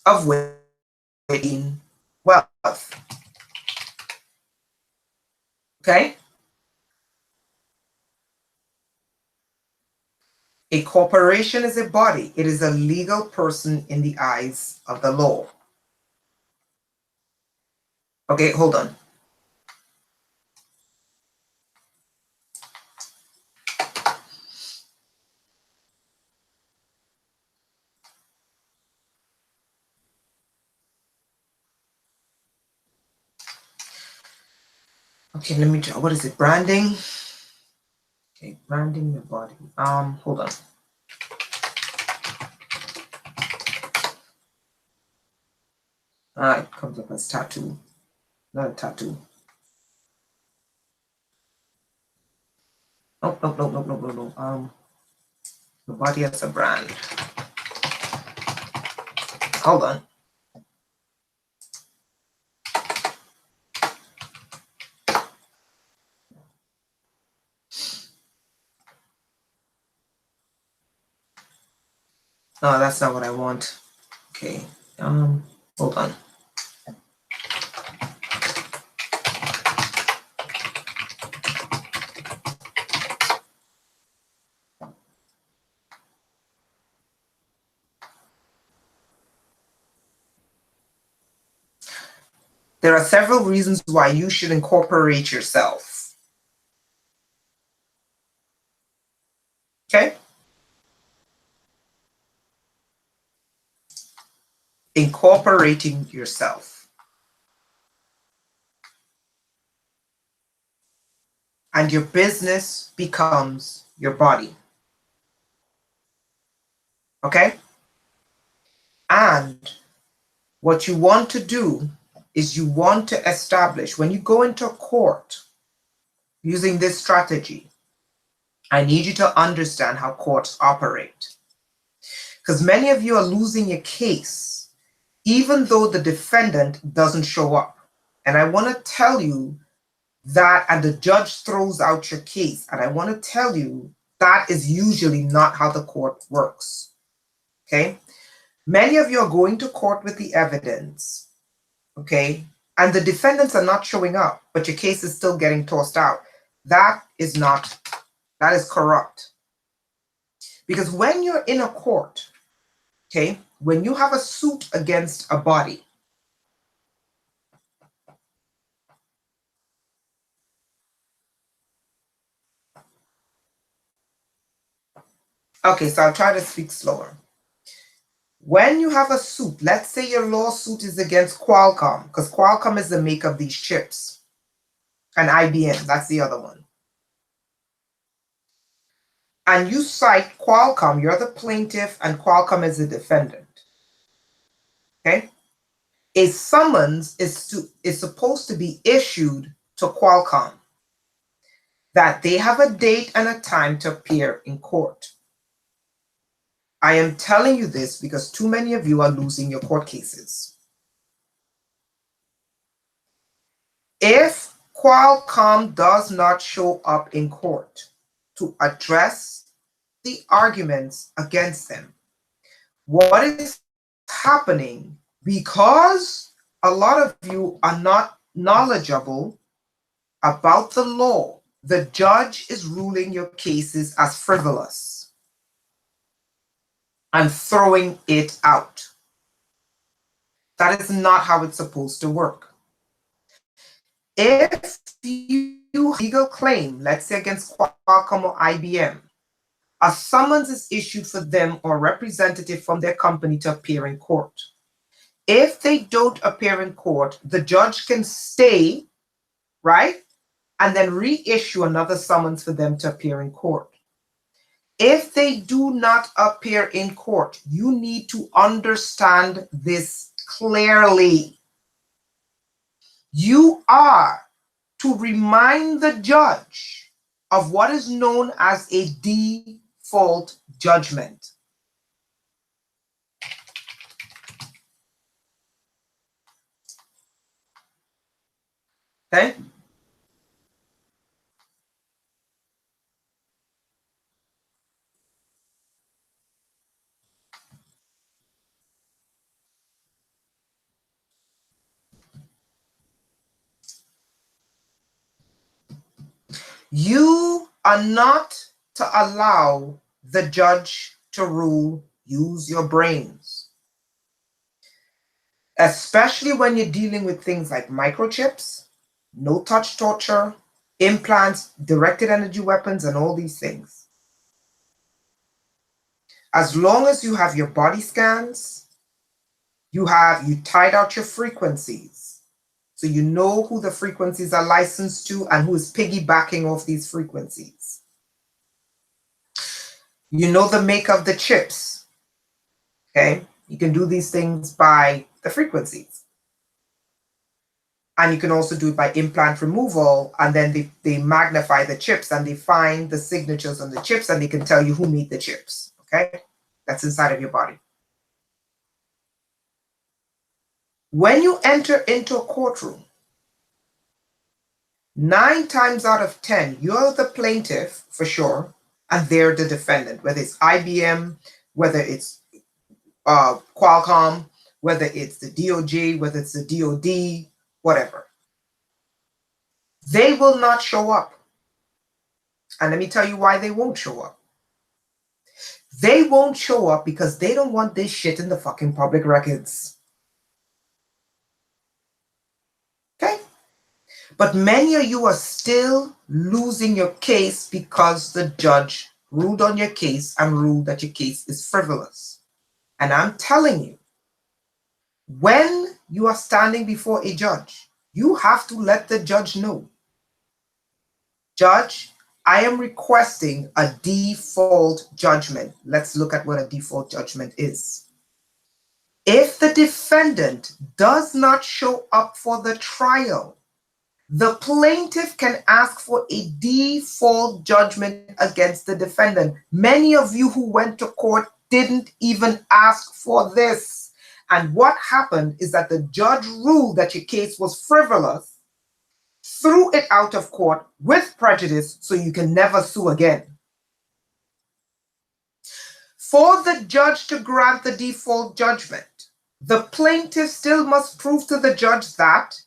of winning wealth. Okay? A corporation is a body. It is a legal person in the eyes of the law. Okay, hold on. Okay, let me what is it? Branding? Okay, branding your body. Hold on. It comes up as tattoo. Not a tattoo. Nope, nope, nope, nope, nope, nope, nope. The body as a brand. Hold on. No, that's not what I want. Okay. Hold on. There are several reasons why you should incorporate yourself. Okay? Incorporating yourself. And your business becomes your body. Okay? And what you want to do is you want to establish, when you go into court using this strategy, I need you to understand how courts operate. Because many of you are losing your case, even though the defendant doesn't show up. And I want to tell you that, and the judge throws out your case. And I want to tell you that is usually not how the court works. Okay? Many of you are going to court with the evidence, okay? And the defendants are not showing up, but your case is still getting tossed out. That is corrupt. Because when you're in a court, okay, when you have a suit against a body, okay, so I'll try to speak slower. When you have a suit, let's say your lawsuit is against Qualcomm, because Qualcomm is the maker of these chips, and IBM, that's the other one. And you cite Qualcomm, you're the plaintiff, and Qualcomm is the defendant. Okay? A summons is supposed to be issued to Qualcomm that they have a date and a time to appear in court. I am telling you this because too many of you are losing your court cases. If Qualcomm does not show up in court to address the arguments against them, what is happening, because a lot of you are not knowledgeable about the law, the judge is ruling your cases as frivolous and throwing it out. That is not how it's supposed to work. If you have a legal claim, let's say against Qualcomm or IBM, a summons is issued for them or a representative from their company to appear in court. If they don't appear in court, the judge can stay, right? And then reissue another summons for them to appear in court. If they do not appear in court, you need to understand this clearly. You are to remind the judge of what is known as a default judgment. Okay? You are not to allow the judge to rule. Use your brains. Especially when you're dealing with things like microchips, no-touch torture, implants, directed energy weapons, and all these things. As long as you have your body scans, you tied out your frequencies. So you know who the frequencies are licensed to and who is piggybacking off these frequencies. You know the make of the chips. Okay? You can do these things by the frequencies. And you can also do it by implant removal, and then they magnify the chips and they find the signatures on the chips and they can tell you who made the chips. Okay? That's inside of your body. When you enter into a courtroom, 9 times out of 10, you're the plaintiff for sure, and they're the defendant, whether it's IBM, whether it's Qualcomm, whether it's the DOJ, whether it's the DOD, whatever. They will not show up. And let me tell you why they won't show up. They won't show up because they don't want this shit in the fucking public records. Okay? But many of you are still losing your case because the judge ruled on your case and ruled that your case is frivolous. And I'm telling you, when you are standing before a judge, you have to let the judge know, Judge, I am requesting a default judgment. Let's look at what a default judgment is. If the defendant does not show up for the trial, the plaintiff can ask for a default judgment against the defendant. Many of you who went to court didn't even ask for this. And what happened is that the judge ruled that your case was frivolous, threw it out of court with prejudice so you can never sue again. For the judge to grant the default judgment, the plaintiff still must prove to the judge that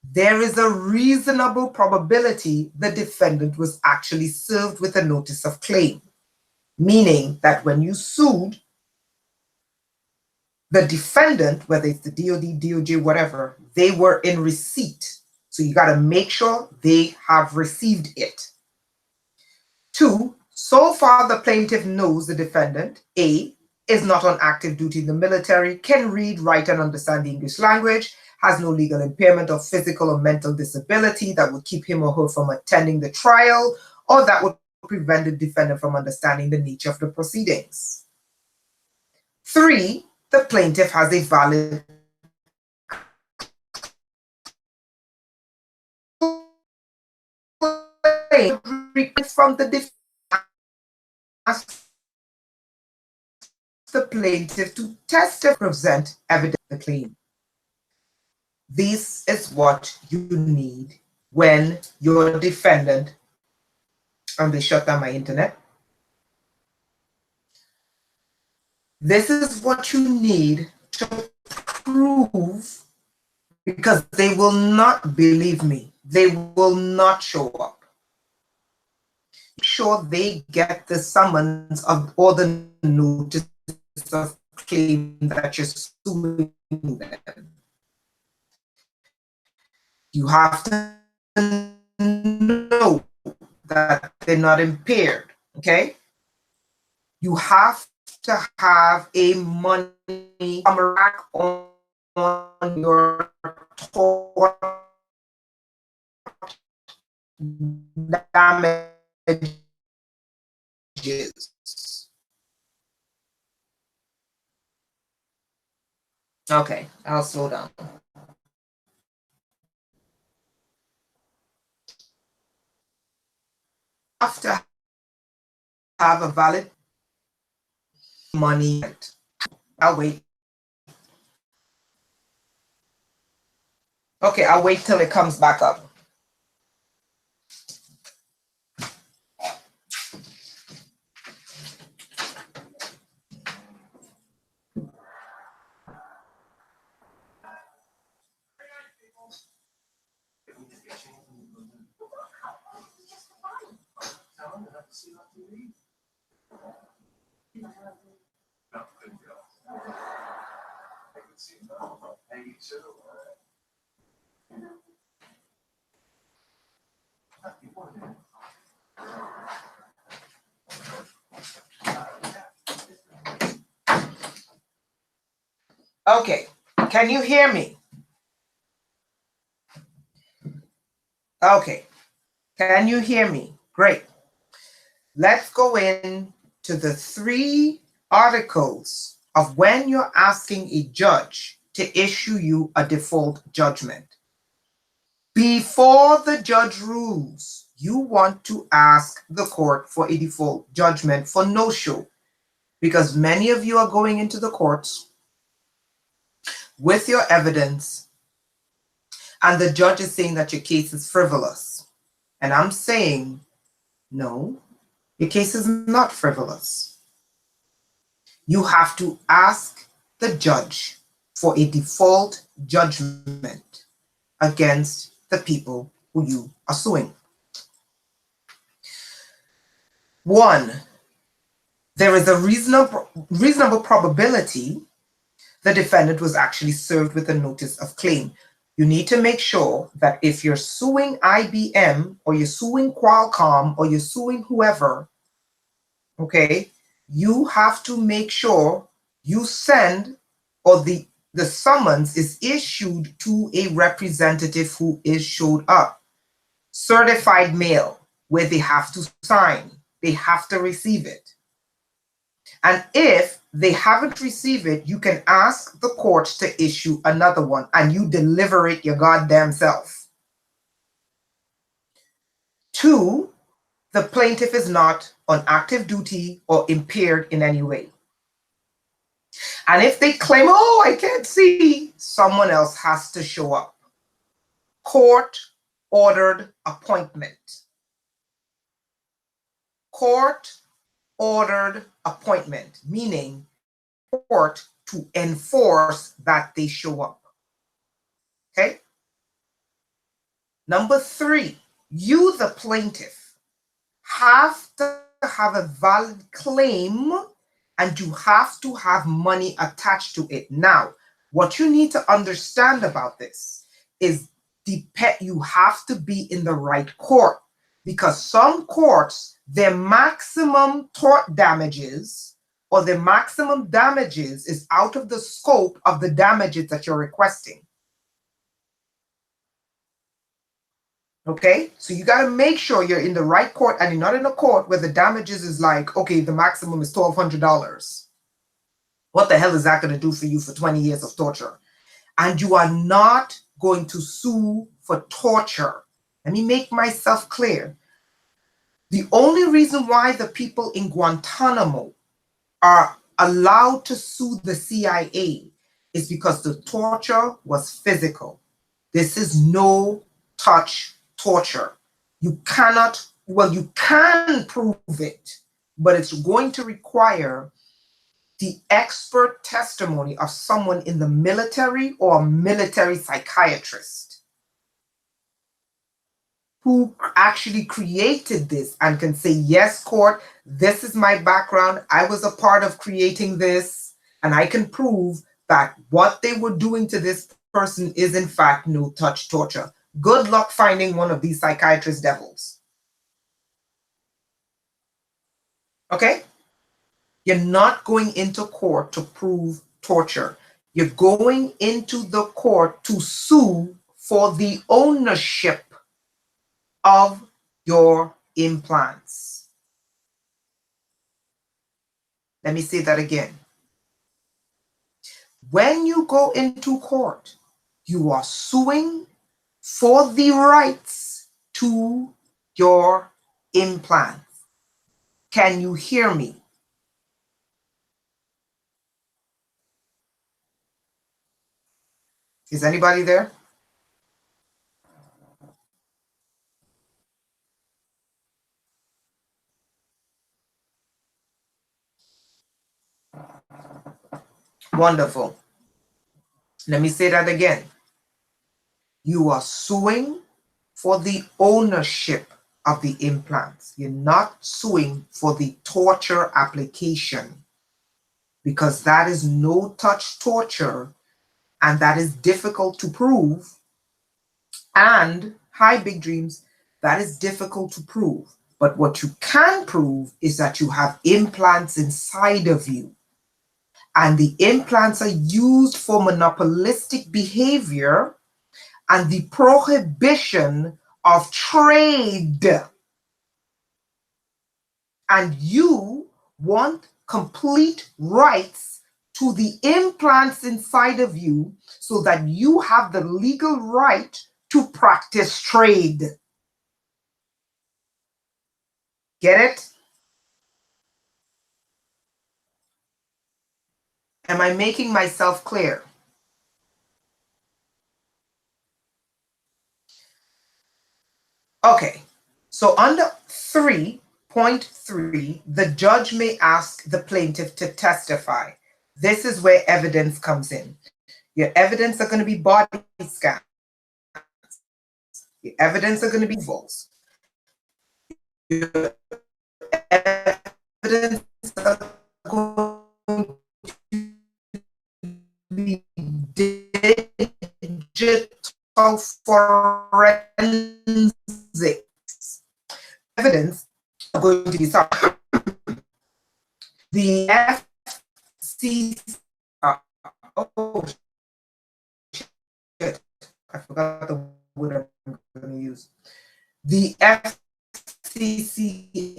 there is a reasonable probability the defendant was actually served with a notice of claim, meaning that when you sued, the defendant, whether it's the DOD, DOJ, whatever, they were in receipt. So you got to make sure they have received it. 2, so far the plaintiff knows the defendant, A, is not on active duty in the military, can read, write, and understand the English language, has no legal impairment or physical or mental disability that would keep him or her from attending the trial, or that would prevent the defendant from understanding the nature of the proceedings. 3, the plaintiff has a valid request from the defendant, ask the plaintiff to testify, present evidence of the claim. This is what you need when your defendant, and they shut down my internet. This is what you need to prove, because they will not believe me. They will not show up. Sure, they get the summons of or the notice of claim that you're suing them. You have to know that they're not impaired, okay? You have to have a money back on your tort damages. Okay, I'll slow down. Have to have a valid money. I'll wait. Okay, I'll wait till it comes back up. Okay, can you hear me? Okay, can you hear me? Great. Let's go in to the 3 articles of when you're asking a judge to issue you a default judgment. Before the judge rules, you want to ask the court for a default judgment for no-show, because many of you are going into the courts with your evidence and the judge is saying that your case is frivolous. And I'm saying, no, your case is not frivolous. You have to ask the judge for a default judgment against the people who you are suing. 1, there is a reasonable probability the defendant was actually served with a notice of claim. You need to make sure that if you're suing IBM or you're suing Qualcomm or you're suing whoever, okay, you have to make sure you send, or the summons is issued to a representative who is showed up. Certified mail, where they have to sign, they have to receive it. And if they haven't received it, you can ask the court to issue another one and you deliver it your goddamn self. 2, the plaintiff is not on active duty or impaired in any way. And if they claim, oh, I can't see, someone else has to show up. Court-ordered appointment. Court-ordered appointment, meaning court to enforce that they show up. Okay? Number 3, you, the plaintiff, have to have a valid claim and you have to have money attached to it. Now, what you need to understand about this is you have to be in the right court, because some courts, their maximum tort damages or the maximum damages is out of the scope of the damages that you're requesting. Okay, so you got to make sure you're in the right court and you're not in a court where the damages is like, okay, the maximum is $1,200. What the hell is that going to do for you for 20 years of torture? And you are not going to sue for torture. Let me make myself clear. The only reason why the people in Guantanamo are allowed to sue the CIA is because the torture was physical. This is no touch torture. You cannot, well, you can prove it, but it's going to require the expert testimony of someone in the military or a military psychiatrist who actually created this and can say, yes, court, this is my background. I was a part of creating this. and I can prove that what they were doing to this person is in fact no touch torture. Good luck finding one of these psychiatrist devils. Okay? You're not going into court to prove torture. You're going into the court to sue for the ownership of your implants. Let me say that again. When you go into court, you are suing for the rights to your implants. Can you hear me? Is anybody there? Wonderful. Let me say that again. You are suing for the ownership of the implants. You're not suing for the torture application, because that is no touch torture and that is difficult to prove. And hi, big dreams, that is difficult to prove. But what you can prove is that you have implants inside of you. And the implants are used for monopolistic behavior and the prohibition of trade. And you want complete rights to the implants inside of you so that you have the legal right to practice trade. Get it? Am I making myself clear? Okay, so under 3.3, the judge may ask the plaintiff to testify. This is where evidence comes in. Your evidence are going to be body scans. Your evidence are going to be visuals. Your evidence are going to be digital forensics. Evidence are going to be the FCC. Oh shit! I forgot the word I'm going to use. The FCC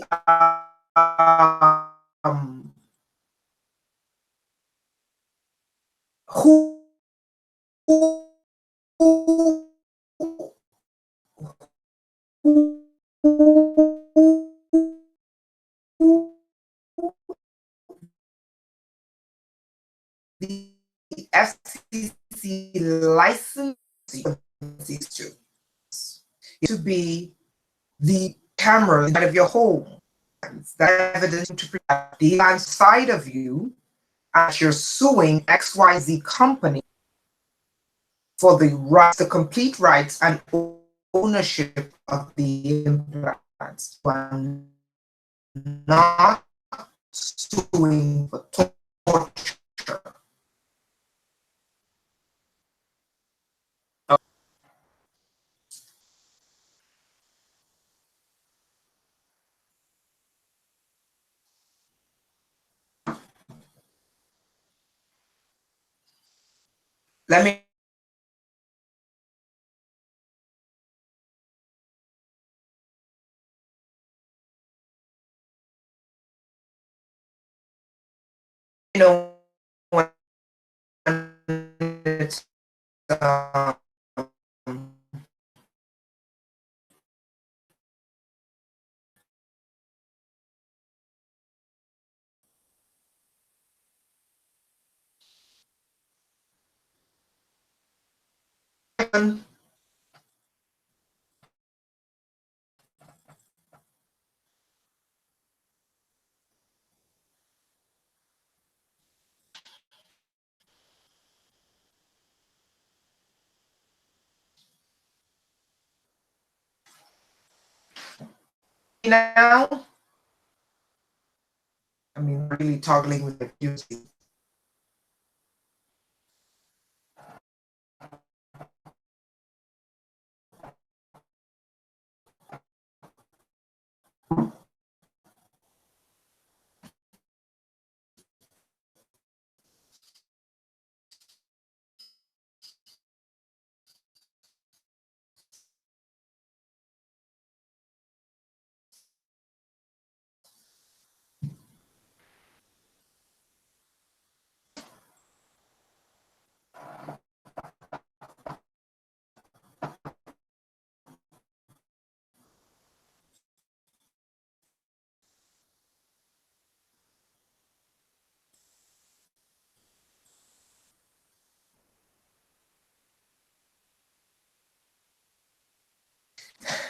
who the FCC license to be the camera inside of your home. That evidence to protect the inside of you as you're suing XYZ company for the rights, the complete rights and ownership of the implants. I'm not suing for torture. Let me know when it's now, I mean, really toggling with the beauty.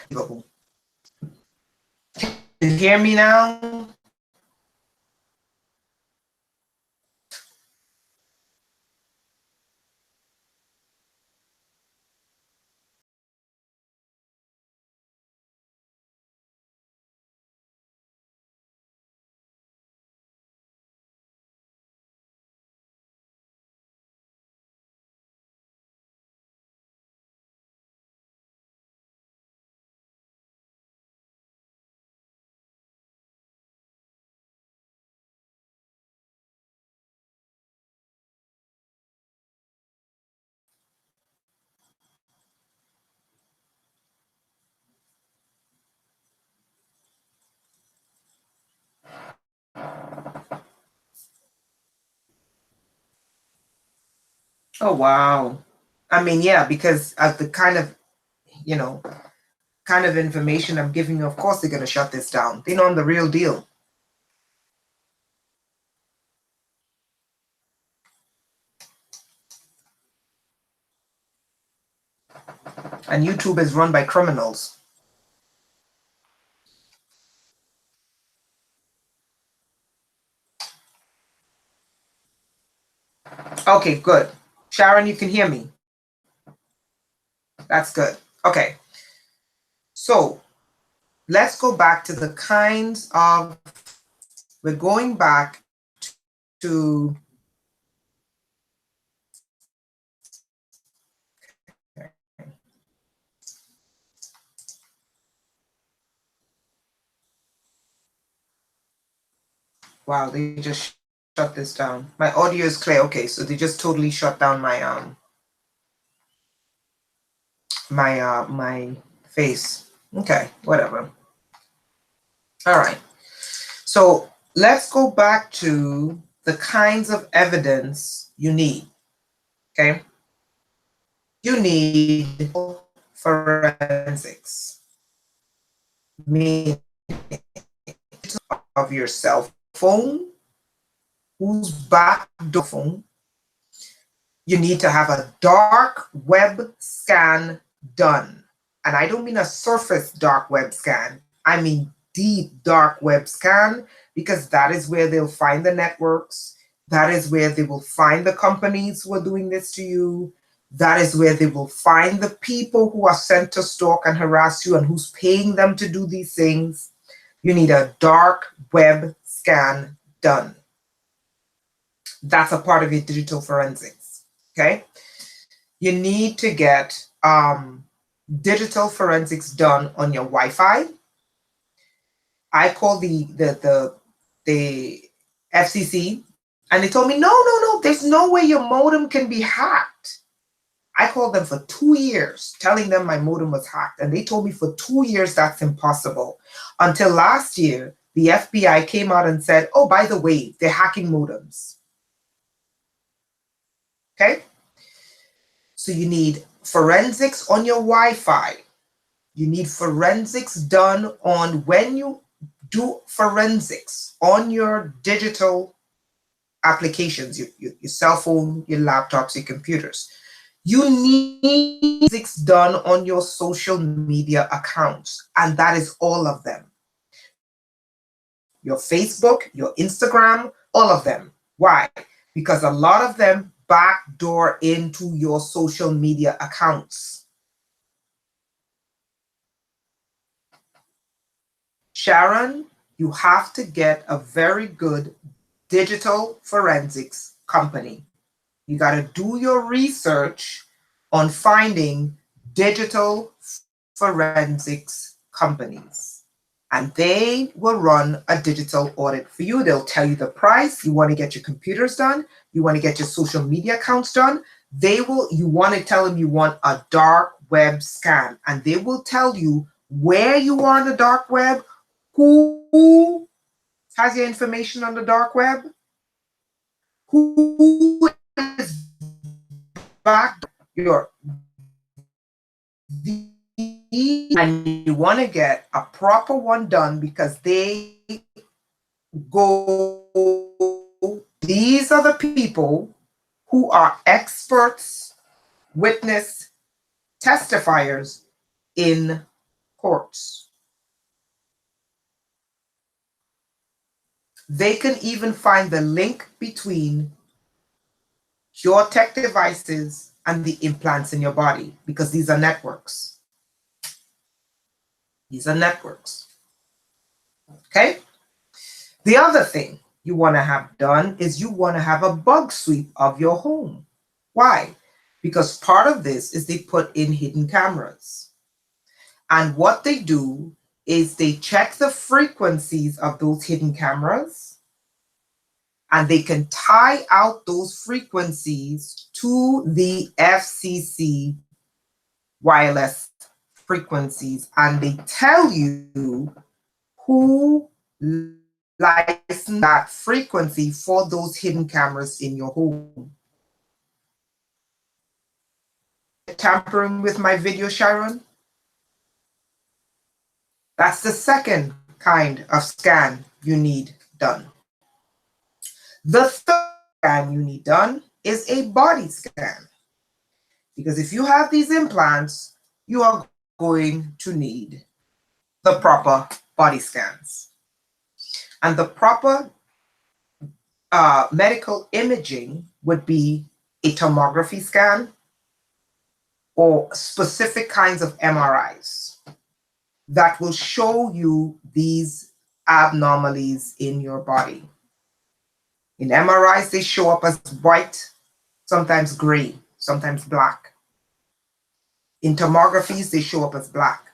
Can you hear me now? Oh, wow. I mean, yeah, because of the kind of, you know, kind of information I'm giving you, of course they're going to shut this down. They know I'm the real deal. And YouTube is run by criminals. Okay, good. Sharon, you can hear me. That's good. Okay. So let's go back to the kinds of, we're going back to, wow, they just shut this down. My audio is clear. Okay, so they just totally shut down my face. Okay, whatever. All right. So let's go back to the kinds of evidence you need. Okay. You need forensics, meaning of your cell phone, whose backdoor phone. You need to have a dark web scan done. And I don't mean a surface dark web scan. I mean deep dark web scan, because that is where they'll find the networks. That is where they will find the companies who are doing this to you. That is where they will find the people who are sent to stalk and harass you and who's paying them to do these things. You need a dark web scan done. That's a part of your digital forensics. Okay. You need to get digital forensics done on your Wi-Fi. I called the FCC, and they told me, no, there's no way your modem can be hacked. I called them for 2 years, telling them my modem was hacked, and they told me for 2 years that's impossible. Until last year, the FBI came out and said, oh, by the way, they're hacking modems. Okay? So you need forensics on your Wi-Fi. You need forensics done on, when you do forensics on your digital applications, your cell phone, your laptops, your computers. You need forensics done on your social media accounts, and that is all of them. Your Facebook, your Instagram, all of them. Why? Because a lot of them backdoor into your social media accounts. Sharon, you have to get a very good digital forensics company. You got to do your research on finding digital forensics companies, and they will run a digital audit for you. They'll tell you the price. You want to get your computers done, you want to get your social media accounts done. You want to tell them you want a dark web scan, and they will tell you where you are on the dark web, who has your information on the dark web, who is back your, and you want to get a proper one done, because they go, these are the people who are experts, witness, testifiers in reports. They can even find the link between your tech devices and the implants in your body, because these are networks. These are networks. Okay? The other thing you want to have done is you want to have a bug sweep of your home. Why? Because part of this is they put in hidden cameras. And what they do is they check the frequencies of those hidden cameras, and they can tie out those frequencies to the FCC wireless frequencies, and they tell you who licensed that frequency for those hidden cameras in your home. Tampering with my video, Sharon? That's the second kind of scan you need done. The third scan you need done is a body scan. Because if you have these implants, you are going to need the proper body scans. And the proper medical imaging would be a tomography scan or specific kinds of MRIs that will show you these abnormalities in your body. In MRIs, they show up as white, sometimes gray, sometimes black. In tomographies, they show up as black.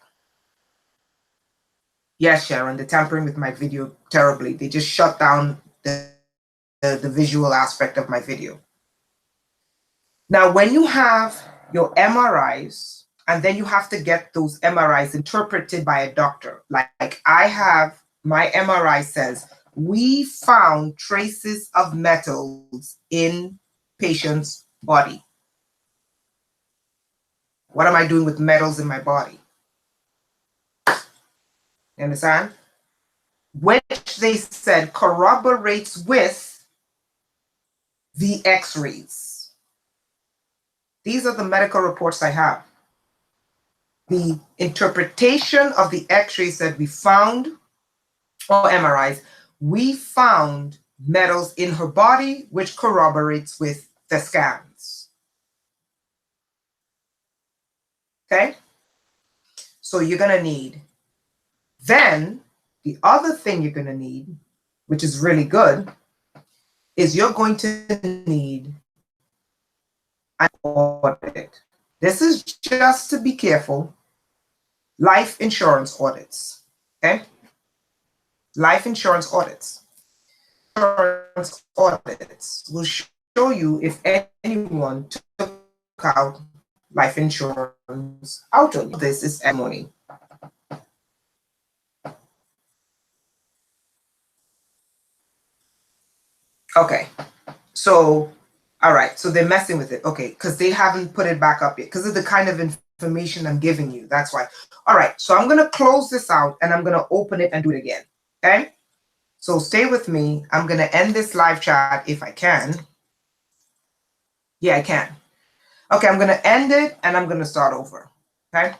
Yes, Sharon, they're tampering with my video terribly. They just shut down the visual aspect of my video. Now, when you have your MRIs, and then you have to get those MRIs interpreted by a doctor. Like I have, my MRI says, we found traces of metals in patient's body. What am I doing with metals in my body? You understand? Which they said corroborates with the x-rays. These are the medical reports I have. The interpretation of the x-rays that we found, or MRIs, we found metals in her body, which corroborates with the scans. Okay? So you're going to need. Then, the other thing you're going to need, which is really good, is you're going to need an audit. This is just to be careful. Life insurance audits. Okay? Life insurance audits. Insurance audits will show you if anyone took out life insurance out of you. This is money. Okay, so, all right, so they're messing with it. Okay, because they haven't put it back up yet, because of the kind of information I'm giving you. That's why. All right, so I'm going to close this out and I'm going to open it and do it again. Okay, so stay with me. I'm going to end this live chat if I can. Yeah, I can. Okay, I'm going to end it and I'm going to start over. Okay.